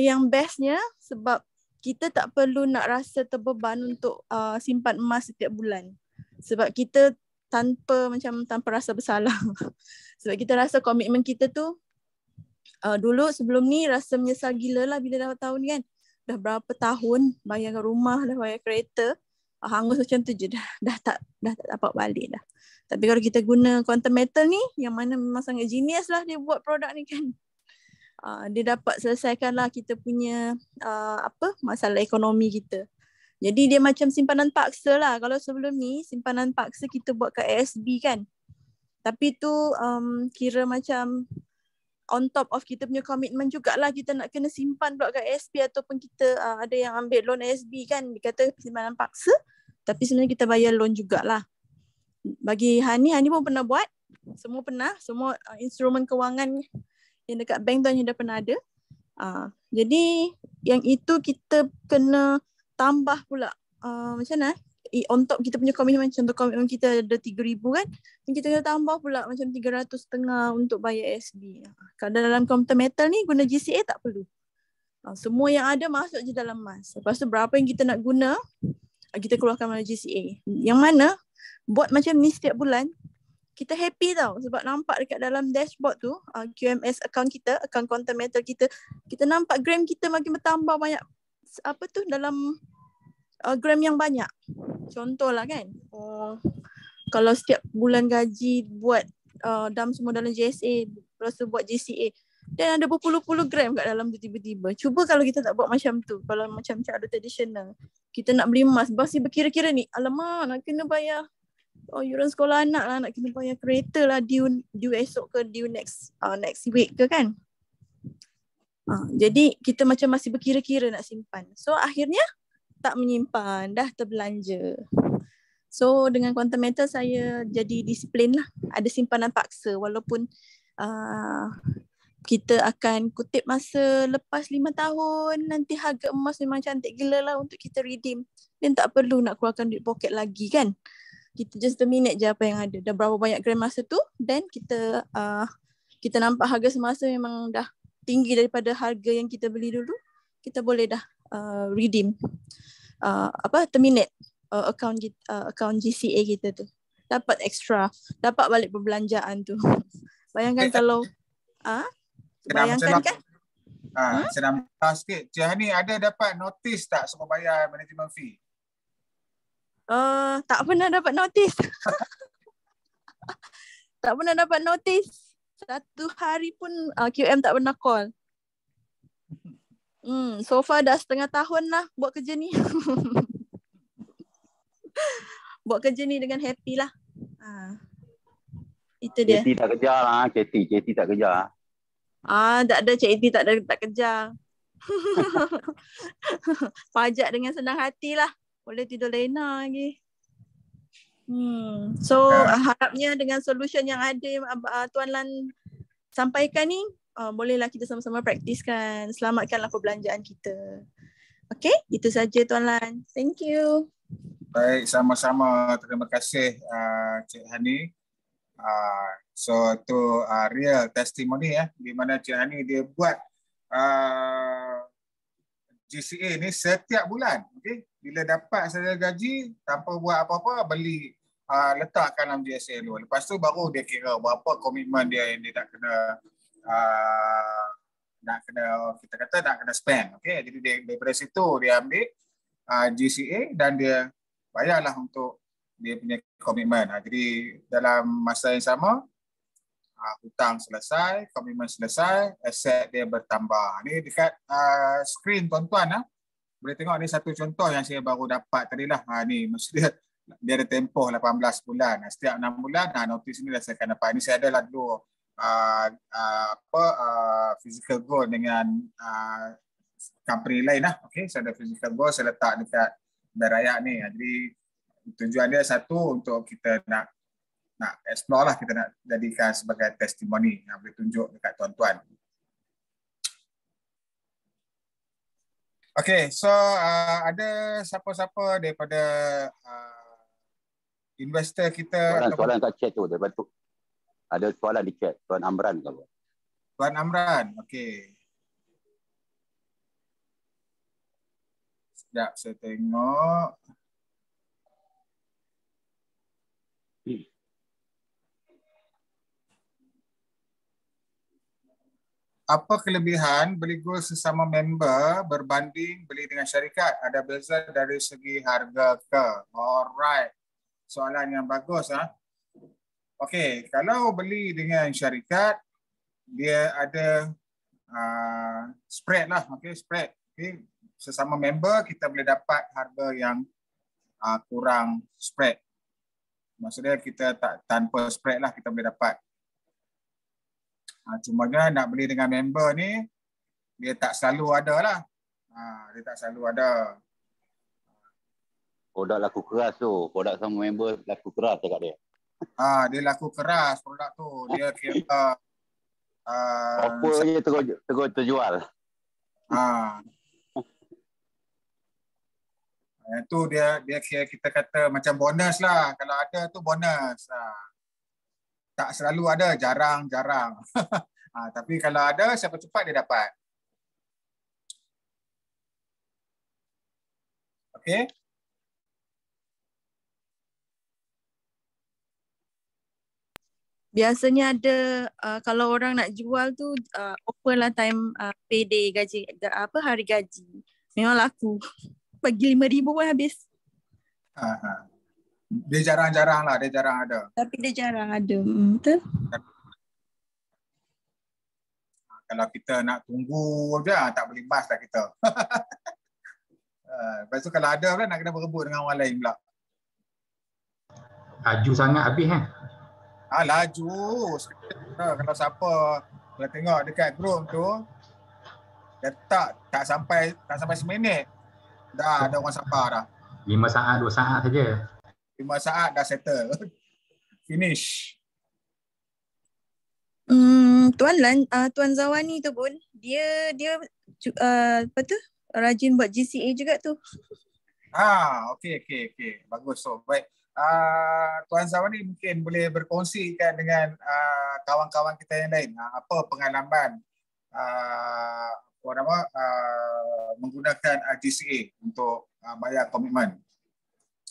yang bestnya sebab kita tak perlu nak rasa terbeban untuk simpan emas setiap bulan. Sebab kita tanpa rasa bersalah. Sebab kita rasa komitmen kita tu dulu sebelum ni rasa menyesal gila lah bila dah tahu ni kan. Dah berapa tahun bayar rumah, dah bayar kereta, hangus macam tu je, dah tak dapat balik dah. Tapi kalau kita guna quantum metal ni, yang mana memang sangat genius lah dia buat produk ni kan. Dia dapat selesaikan lah kita punya masalah ekonomi kita. Jadi dia macam simpanan paksa lah. Kalau sebelum ni simpanan paksa kita buat kat ASB kan. Tapi tu kira macam on top of kita punya komitmen jugalah, kita nak kena simpan pula kat ASB, ataupun kita ada yang ambil loan ASB kan, dia kata simpanan paksa, tapi sebenarnya kita bayar loan jugalah. Bagi Hani pun pernah buat. Semua pernah. Semua instrumen kewangan yang dekat bank tu Hani dah pernah ada. Jadi yang itu kita kena tambah pula. Macam mana? On top kita punya komitmen, contoh komitmen kita ada 3,000 kan, kita kena tambah pula macam 300.5 untuk bayar SB. Kalau dalam komputer metal ni guna GCA tak perlu. Semua yang ada masuk je dalam MAS. Lepas tu berapa yang kita nak guna, kita keluarkan melalui GCA. Yang mana buat macam ni setiap bulan, kita happy tau sebab nampak dekat dalam dashboard tu, QMS account kita, account komputer metal kita nampak gram kita makin bertambah banyak. Apa tu dalam gram yang banyak. Contohlah kan, kalau setiap bulan gaji buat dam semua dalam JSA, lepas tu buat GCA, dan ada berpuluh-puluh gram kat dalam tu tiba-tiba. Cuba kalau kita tak buat macam tu, kalau macam cara tradisional, kita nak beli emas, masih berkira-kira ni, alamak nak kena bayar yuran sekolah anak lah, nak kena bayar kereta lah, due esok ke, due next week ke kan. Jadi kita macam masih berkira-kira nak simpan. So akhirnya tak menyimpan, dah terbelanja. So dengan quantum metal saya jadi disiplin lah. Ada simpanan paksa walaupun kita akan kutip masa lepas 5 tahun, nanti harga emas memang cantik gila lah untuk kita redeem. Dan tak perlu nak keluarkan duit poket lagi kan. Kita just terminate je apa yang ada. Dah berapa banyak gram masa tu, dan kita nampak harga semasa memang dah tinggi daripada harga yang kita beli dulu, kita boleh dah redeem, terminate account GCA kita tu. Dapat extra, dapat balik perbelanjaan tu. Bayangkan kalau bayangkan kan. Senang sikit. Cik Hani ada dapat notis tak sebab bayar management fee? Tak pernah dapat notis. Tak pernah dapat notis. Satu hari pun QM tak pernah call. So far dah setengah tahun lah buat kerja ni. Buat kerja ni dengan happy lah. Itu dia. KT tak kejar lah. KT tak kejar. Tak ada Cik Iti tak kejar. Pajak dengan senang hati lah. Boleh tidur lena lagi. So harapnya dengan solution yang ada Tuan Lan sampaikan ni, bolehlah kita sama-sama praktiskan. Selamatkanlah perbelanjaan kita. Okay, itu saja Tuan Lan. Thank you. Baik, sama-sama. Terima kasih Cik Hani. So itu real testimony di mana Cik Hani dia buat GCA ni setiap bulan. Okay? Bila dapat saja gaji, tanpa buat apa-apa, beli letakkan dalam GSA dulu. Lepas tu baru dia kira berapa komitmen dia yang dia tak kena kita kata nak kena spend. Okay? Jadi daripada situ dia ambil GCA dan dia bayarlah untuk dia punya komitmen. Jadi dalam masa yang sama, hutang selesai, komitmen selesai, aset dia bertambah. Ni dekat skrin tuan-tuan. Boleh tengok ni satu contoh yang saya baru dapat tadi lah. Ni maksud dia ada tempoh 18 bulan. Setiap 6 bulan notis ni dah saya akan dapat. Ini saya adalah dulu physical goal dengan company lain lah. Okay, saya ada physical goal, saya letak dekat Bank Rakyat ni. Jadi tujuan dia satu, untuk kita nak explore lah, kita nak jadikan sebagai testimoni yang boleh tunjuk dekat tuan-tuan. Okay, so ada siapa-siapa daripada investor kita? Soalan kat chat tu, daripada tu. Ada soalan di chat, Tuan Amran ke apa? Tuan Amran, okay. Sekejap saya tengok. Apa kelebihan beli gold sesama member berbanding beli dengan syarikat? Ada beza dari segi harga ke? Alright. Soalan yang bagus. Okey, kalau beli dengan syarikat, dia ada spread lah. Okey, spread. Okay. Sesama member kita boleh dapat harga yang kurang spread. Maksudnya kita tak tanpa spread lah kita boleh dapat. Cumanya nak beli dengan member ni, dia tak selalu ada lah. Dia tak selalu ada. Produk laku keras tu. Produk sama member laku keras cakap dia. Dia laku keras produk tu. Dia kira Apa je terus terjual. Itu dia kira kita kata macam bonus lah. Kalau ada tu bonus. Tak selalu ada, jarang-jarang. Tapi kalau ada, siapa cepat dia dapat. Okey. Biasanya ada kalau orang nak jual tu offer lah time payday gaji hari gaji. Memang laku. Bagi 5,000 pun habis. Dia jarang-jarang lah, dia jarang ada. Tapi dia jarang ada. Betul? Kalau kita nak tunggu je, tak boleh bas lah kita. Lepas tu kalau ada pula nak kena berebut dengan orang lain pula. Laju sangat habis Laju. Kalau siapa kalau tengok dekat group tu, dia tak sampai seminit. Dah ada orang sabar dah. 5 saat, 2 saat saja. 5 saat dah settle. Finish. Tuan Lan, Tuan Zawani tu pun dia apa tu? Rajin buat GCA juga tu. Okey. Bagus so. Baik. Tuan Zawani mungkin boleh berkongsikan dengan kawan-kawan kita yang lain. Apa pengalaman menggunakan GCA untuk bayar komitmen.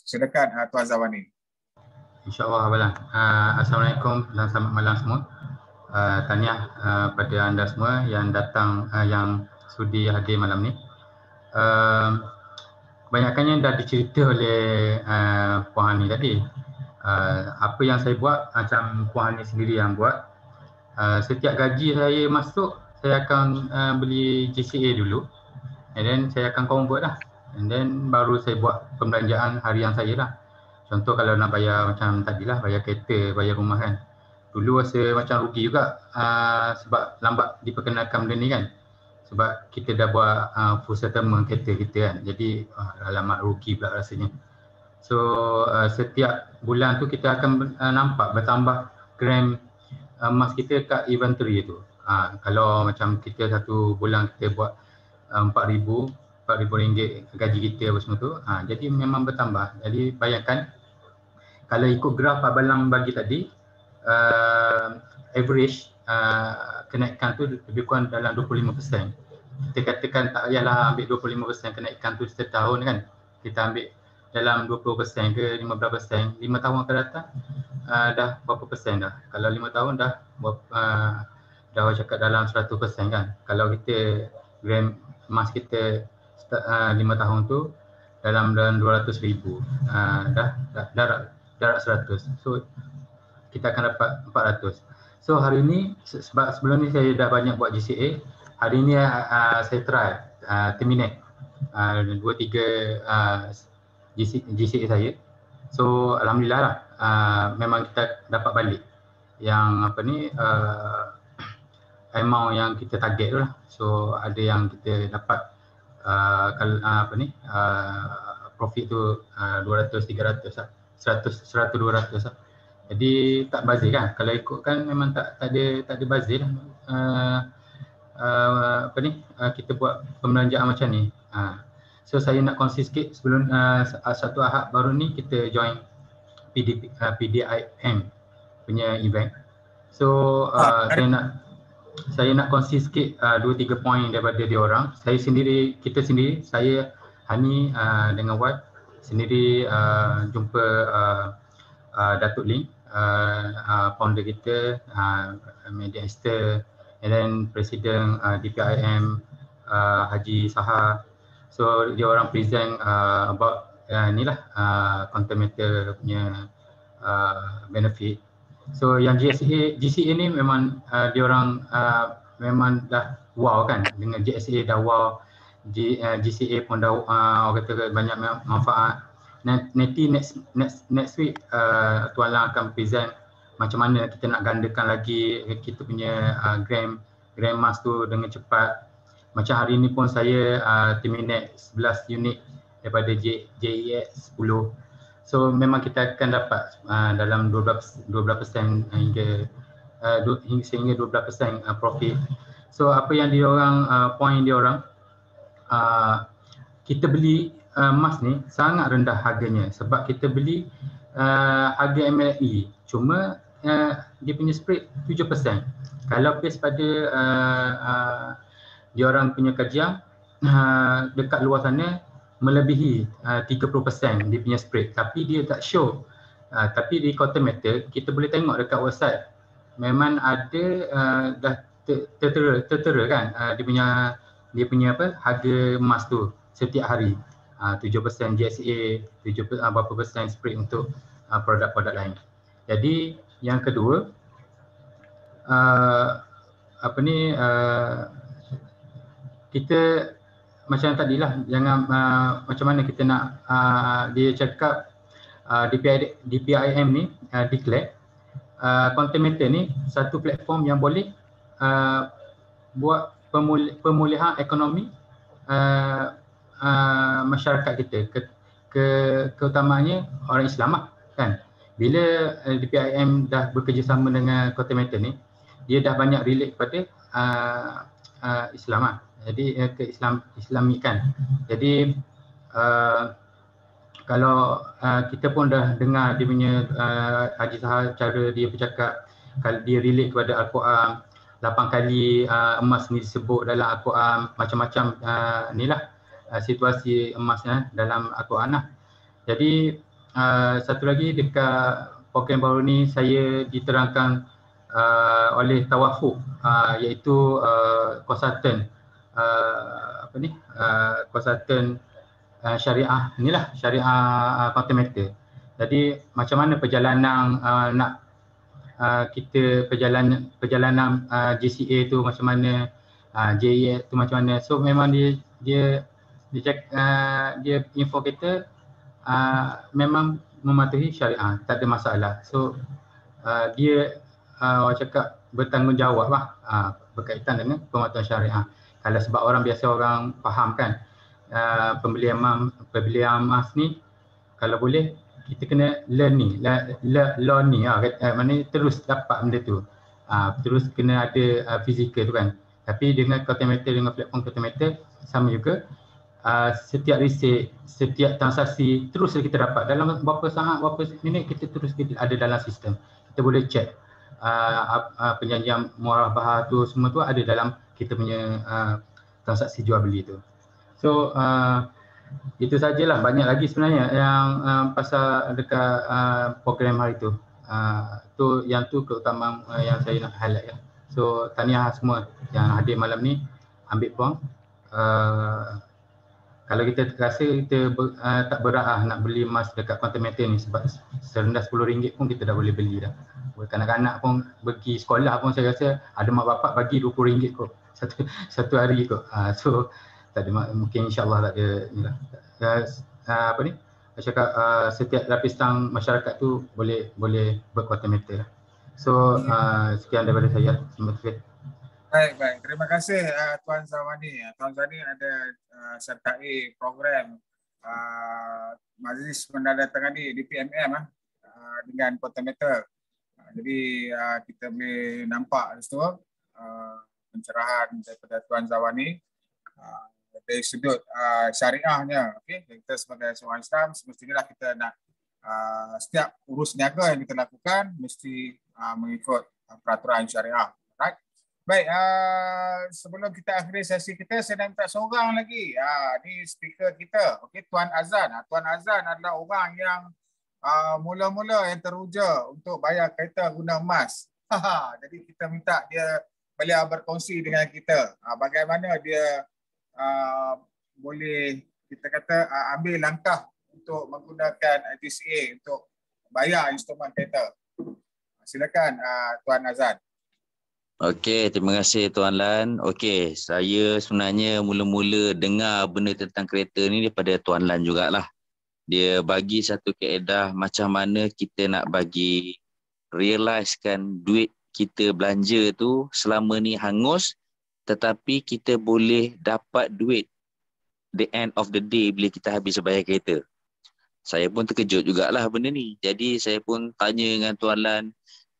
Silakan Tuan Zawani. InsyaAllah Abang. Assalamualaikum dan selamat malam semua. Tahniah pada anda semua yang datang, yang sudi hadir malam ni. Kebanyakannya dah dicerita oleh Puan Hani tadi. Apa yang saya buat, macam Puan Hani sendiri yang buat. Setiap gaji saya masuk, saya akan beli GCA dulu. And then saya akan convert lah. And then baru saya buat pembelanjaan harian saya lah. Contoh kalau nak bayar macam tadilah, bayar kereta, bayar rumah kan. Dulu rasa macam rugi juga sebab lambat diperkenalkan benda ni kan. Sebab kita dah buat full settlement kereta kita kan. Jadi alamat rugi pula rasanya. So setiap bulan tu kita akan nampak bertambah gram emas kita kat inventory tu. Kalau macam kita satu bulan kita buat RM4,000 gaji kita apa semua tu, jadi memang bertambah. Jadi bayangkan kalau ikut graf Abang Lang bagi tadi, average kenaikan tu lebih kurang dalam 25%. Kita katakan tak payahlah ambil 25% kenaikan tu setahun kan. Kita ambil dalam 20% ke 15%, 5 tahun akan datang dah berapa persen dah. Kalau 5 tahun dah cakap dalam 100% kan. Kalau kita gram emas kita 5 tahun tu dalam 200,000, darab 100. So kita akan dapat 400. So hari ni sebab sebelum ni saya dah banyak buat GCA, hari ni saya try terminate 2-3 GCA saya. So alhamdulillah lah, memang kita dapat balik yang amount yang kita target tu lah. So ada yang kita dapat profit tu 200, 300 lah. 100, 200 lah. Jadi tak bazir kan. Kalau ikutkan memang tak ada bazir lah. Kita buat pembelanjaan macam ni. So saya nak kongsi sikit sebelum satu Ahad baru ni kita join PDIM punya event. So saya nak kongsi sikit 2-3 poin daripada dia orang. Kita sendiri, saya Hani dengan Wat sendiri jumpa Datuk Ling, founder kita, Media Esther, and then Presiden DPIM Haji Saha. So dia orang present about content matter punya benefit. So yang GCA ni memang dia orang memang dah wow kan, dengan GCA dah wow, GCA pun dah orang kata banyak manfaat. Nanti next week Tuan Lang akan present macam mana kita nak gandakan lagi kita punya gram emas tu dengan cepat. Macam hari ni pun saya terminate 11 unit daripada JEX 10. So memang kita akan dapat dalam 12% hingga sehingga 12% profit. So apa yang diorang point diorang, kita beli emas ni sangat rendah harganya sebab kita beli harga MLE, cuma dia punya spread 7%. Kalau base pada diorang punya kajian, dekat luar sana melebihi 30% dia punya spread, tapi dia tak show. Tapi di Quantum Metal kita boleh tengok dekat website memang ada dah tertera kan dia punya apa harga emas tu setiap hari, 7% GSA, 7 berapa persen spread untuk produk-produk lain. Jadi yang kedua, kita macam tadilah, jangan macam mana kita nak dia cakap DPIM ni declare Quantum Metal ni satu platform yang boleh buat pemulihan ekonomi masyarakat kita, keutamaannya orang Islam lah, kan. Bila DPIM dah bekerjasama dengan Quantum Metal ni, dia dah banyak relate kepada Islam lah. Jadi ke Islamikan. Jadi kalau kita pun dah dengar dia punya Haji Sahal, cara dia bercakap, kalau dia relate kepada Al-Quran, 8 kali emas ni disebut dalam Al-Quran, macam-macam inilah situasi emasnya dalam Al-Quran lah. Jadi satu lagi dekat program baru ni saya diterangkan oleh Tawafuk, iaitu konsultan konsultan syariah inilah, syariah Quantum Metal. Jadi macam mana perjalanan nak kita perjalanan JCA tu macam mana, JEA tu macam mana. So memang dia info kita memang mematuhi syariah, tak ada masalah. So dia orang cakap bertanggungjawab lah berkaitan dengan pematuhan syariah. Kalau sebab orang biasa orang faham kan, pembelian emas ni kalau boleh kita kena learn ni, learn ni maknanya terus dapat benda tu, terus kena ada fizikal tu kan. Tapi dengan Quantum Metal, dengan platform Quantum Metal sama juga, setiap reset, setiap transaksi terus kita dapat dalam berapa saat, berapa minit, kita terus ada dalam sistem. Kita boleh check perjanjian murabahah tu, semua tu ada dalam kita punya transaksi jual beli tu. So itu sajalah, banyak lagi sebenarnya yang pasal dekat program hari tu. Yang tu keutamaan yang saya nak highlight ya. So tahniah semua yang hadir malam ni, ambil peluang. Kalau kita rasa kita tak berat nak beli emas dekat Quantum Metal ni, sebab serendah RM10 pun kita dah boleh beli dah. Kanak-kanak pun pergi sekolah pun saya rasa ada mak bapak bagi RM20 kot satu hari kot. So tak ada, mungkin insyaAllah tak ada inilah. Apa ni? Saya cakap setiap lapisan masyarakat tu boleh berQuantum Metal. So sekian daripada saya. Terima kasih. Baik. Terima kasih Tuan Zawani. Tuan Zawani ada sertai program Majlis menandatangani DPMM dengan Quantum Metal. Jadi kita boleh nampak di situ pencerahan daripada Tuan Zawani dari sudut syariahnya. Okey, kita sebagai seorang Islam semestinya kita nak setiap urus niaga yang kita lakukan mesti mengikut peraturan syariah. Right? Baik, sebelum kita akhiri sesi kita, saya nak minta seorang lagi. Ni speaker kita, okey, Tuan Azan. Tuan Azan adalah orang yang mula-mula yang teruja untuk bayar kereta guna emas. Jadi kita minta dia boleh berkongsi dengan kita bagaimana dia boleh kita kata ambil langkah untuk menggunakan DCA untuk bayar instrumen kereta. Silakan Tuan Azan. Okey, terima kasih Tuan Lan. Okey, saya sebenarnya mula-mula dengar benda tentang kereta ni daripada Tuan Lan jugalah. Dia bagi satu kaedah macam mana kita nak bagi realisekan duit kita belanja tu selama ni hangus, tetapi kita boleh dapat duit the end of the day bila kita habis bayar kereta. Saya pun terkejut jugalah benda ni. Jadi saya pun tanya dengan Tuan Lan,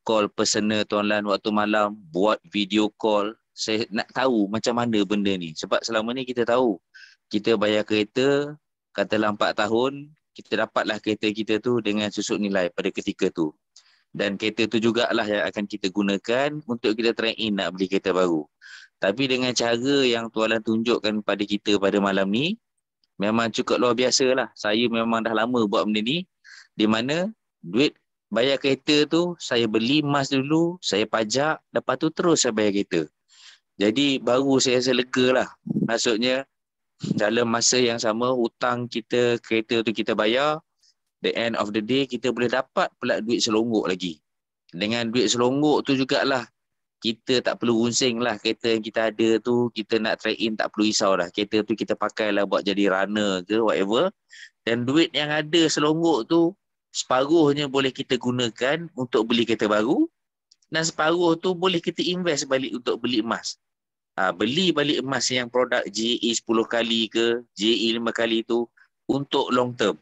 call personal Tuan Lan waktu malam, buat video call. Saya nak tahu macam mana benda ni. Sebab selama ni kita tahu, kita bayar kereta, katalah 4 tahun, kita dapatlah kereta kita tu dengan susut nilai pada ketika tu. Dan kereta tu jugalah yang akan kita gunakan untuk kita try in nak beli kereta baru. Tapi dengan cara yang Tuan Lan tunjukkan pada kita pada malam ni, memang cukup luar biasa lah. Saya memang dah lama buat benda ni. Di mana duit bayar kereta tu, saya beli emas dulu, saya pajak, lepas tu terus saya bayar kereta. Jadi baru saya rasa lega lah. Maksudnya, dalam masa yang sama, hutang kita, kereta tu kita bayar, the end of the day, kita boleh dapat pula duit selonggok lagi. Dengan duit selonggok tu jugalah, kita tak perlu runsing lah kereta yang kita ada tu, kita nak trade in tak perlu risau lah. Kereta tu kita pakai lah buat jadi runner ke whatever. Dan duit yang ada selonggok tu, separuhnya boleh kita gunakan untuk beli kereta baru. Dan separuh tu boleh kita invest balik untuk beli emas. Beli balik emas yang produk JE 10 kali ke, JE 5 kali tu untuk long term.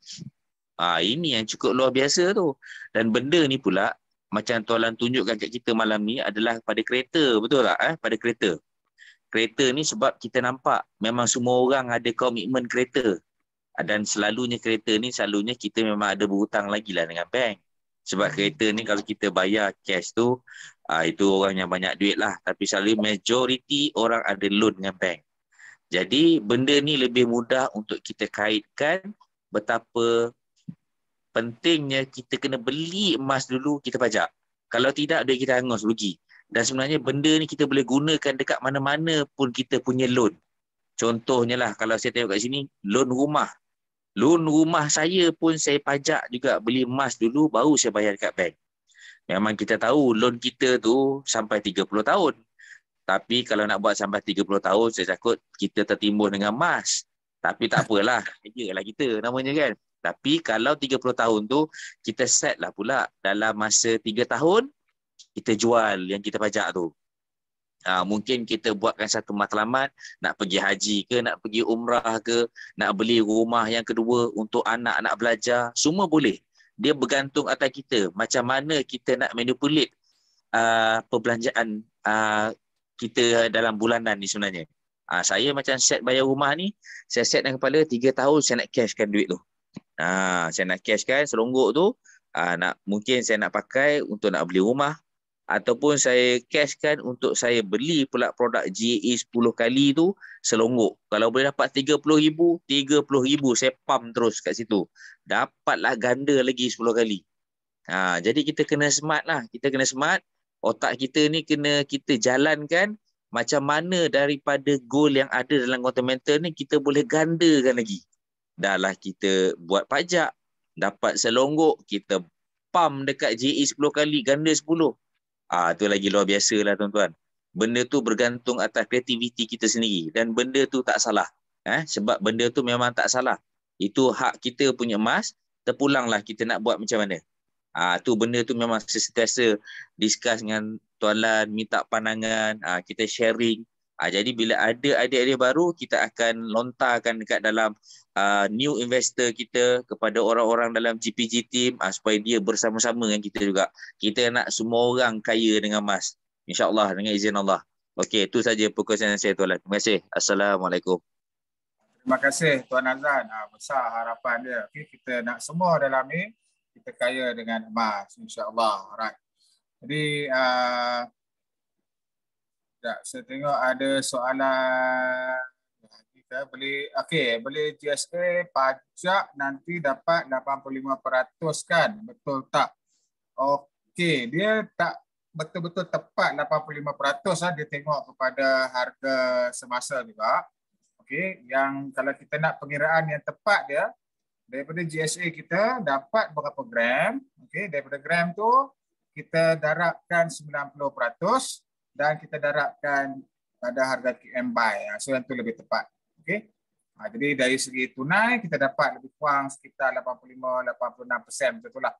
Ini yang cukup luar biasa tu. Dan benda ni pula, macam Tuan Lan tunjukkan kat kita malam ni adalah pada kereta, betul tak? Pada kereta. Kereta ni sebab kita nampak memang semua orang ada komitmen kereta. Dan selalunya kereta ni, selalunya kita memang ada berhutang lagi lah dengan bank. Sebab kereta ni kalau kita bayar cash tu, itu orang yang banyak duit lah. Tapi selalu majoriti orang ada loan dengan bank. Jadi benda ni lebih mudah untuk kita kaitkan betapa pentingnya kita kena beli emas dulu, kita pajak. Kalau tidak, duit kita hangus, rugi. Dan sebenarnya benda ni kita boleh gunakan dekat mana-mana pun kita punya loan. Contohnya lah, kalau saya tengok kat sini, loan rumah. Loan rumah saya pun saya pajak juga, beli emas dulu, baru saya bayar dekat bank. Memang kita tahu loan kita tu sampai 30 tahun. Tapi kalau nak buat sampai 30 tahun, saya takut kita tertimbun dengan emas. Tapi tak apalah, kerjalah kita namanya kan. Tapi kalau 30 tahun tu, kita set lah pula dalam masa 3 tahun, kita jual yang kita pajak tu. Mungkin kita buatkan satu matlamat, nak pergi haji ke, nak pergi umrah ke, nak beli rumah yang kedua untuk anak nak belajar, semua boleh. Dia bergantung atas kita, macam mana kita nak manipulate perbelanjaan kita dalam bulanan ni sebenarnya. Saya macam set bayar rumah ni, saya set dalam kepala 3 tahun saya nak cashkan duit tu. Saya nak cashkan selonggok tu, mungkin saya nak pakai untuk nak beli rumah, ataupun saya cashkan untuk saya beli pula produk JE 10 kali tu selonggok. Kalau boleh dapat 30,000, 30,000 saya pump terus kat situ. Dapatlah ganda lagi 10 kali. Jadi kita kena smart lah. Kita kena smart. Otak kita ni kena kita jalankan macam mana daripada goal yang ada dalam konten mental ni kita boleh gandakan lagi. Dah lah kita buat pajak, dapat selonggok, kita pump dekat JE 10 kali, ganda 10. Tu lagi luar biasa lah tuan-tuan. Benda tu bergantung atas kreativiti kita sendiri. Dan benda tu tak salah. Sebab benda tu memang tak salah. Itu hak kita punya emas, terpulanglah kita nak buat macam mana. Tu benda tu memang sentiasa discuss dengan Tuan Lan, minta pandangan, kita sharing. Jadi bila ada idea-idea baru, kita akan lontarkan dekat dalam new investor kita, kepada orang-orang dalam GPG team, supaya dia bersama-sama dengan kita juga. Kita nak semua orang kaya dengan emas. InsyaAllah dengan izin Allah. Okey, itu saja perkongsian saya Tuan Lan. Terima kasih. Assalamualaikum. Terima kasih Tuan Azlan. Besar harapan dia. Okay, kita nak semua dalam ni, kita kaya dengan emas. InsyaAllah. Alright. Jadi, saya tengok ada soalan. Kita beli GSA pajak nanti dapat 85% kan? Betul tak? Okey, dia tak betul-betul tepat 85%. Dia tengok kepada harga semasa juga. Okey, yang kalau kita nak pengiraan yang tepat dia, daripada GSA kita dapat berapa gram. Okey, daripada gram tu kita darabkan 90% dan kita darabkan pada harga KM buy. So yang tu lebih tepat. Okey. Jadi dari segi tunai kita dapat lebih kurang sekitar 85-86% betul lah.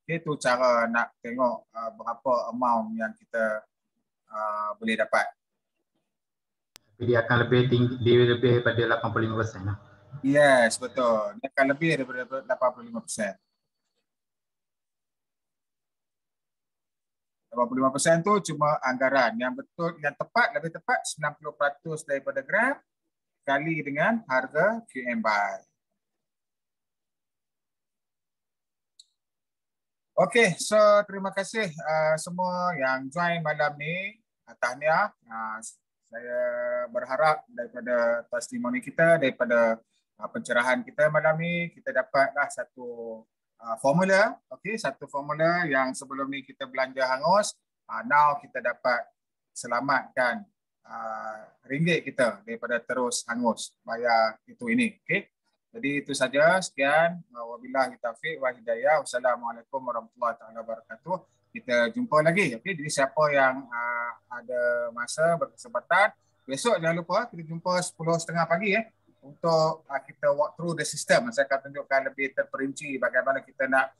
Itu cara nak tengok berapa amount yang kita boleh dapat. Dia akan lebih tinggi, dia lebih daripada 85% lah. Yes, betul. Dia akan lebih daripada 85%. 85% tu cuma anggaran. Yang betul, yang tepat, lebih tepat 90% daripada grant kali dengan harga QM buy. Okey, so terima kasih semua yang join malam ni. Tahniah. Saya berharap daripada testimoni kita, daripada pencerahan kita malam ni, kita dapatlah satu formula, okey, satu formula yang sebelum ni kita belanja hangus, now kita dapat selamatkan ringgit kita daripada terus hangus bayar itu ini, okey. Jadi itu saja, sekian. Wabillahi taufiq wa hidayah. Wassalamualaikum warahmatullahi wabarakatuh. Kita jumpa lagi, okey. Jadi siapa yang ada masa, berkesempatan, besok jangan lupa kita jumpa 10.30 pagi untuk kita walk through the system. Saya akan tunjukkan lebih terperinci bagaimana kita nak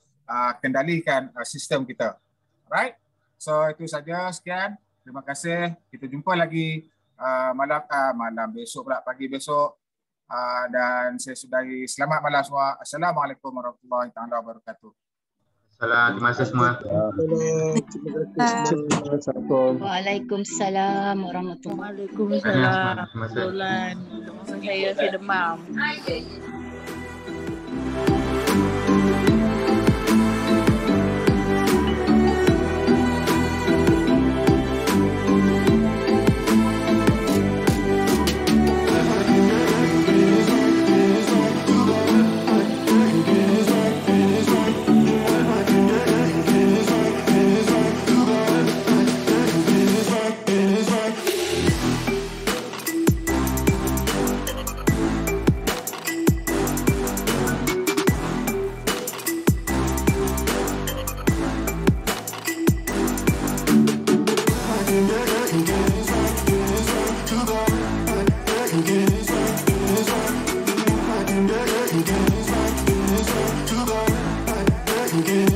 kendalikan sistem kita. Alright. So itu saja, sekian. Terima kasih. Kita jumpa lagi malam besok pula, pagi besok. Dan saya sudahi. Selamat malam semua. Assalamualaikum warahmatullahi wabarakatuh. Terima kasih semua. Waalaikumsalam warahmatullahi Waalaikumsalam. Kebetulan saya demam. Again.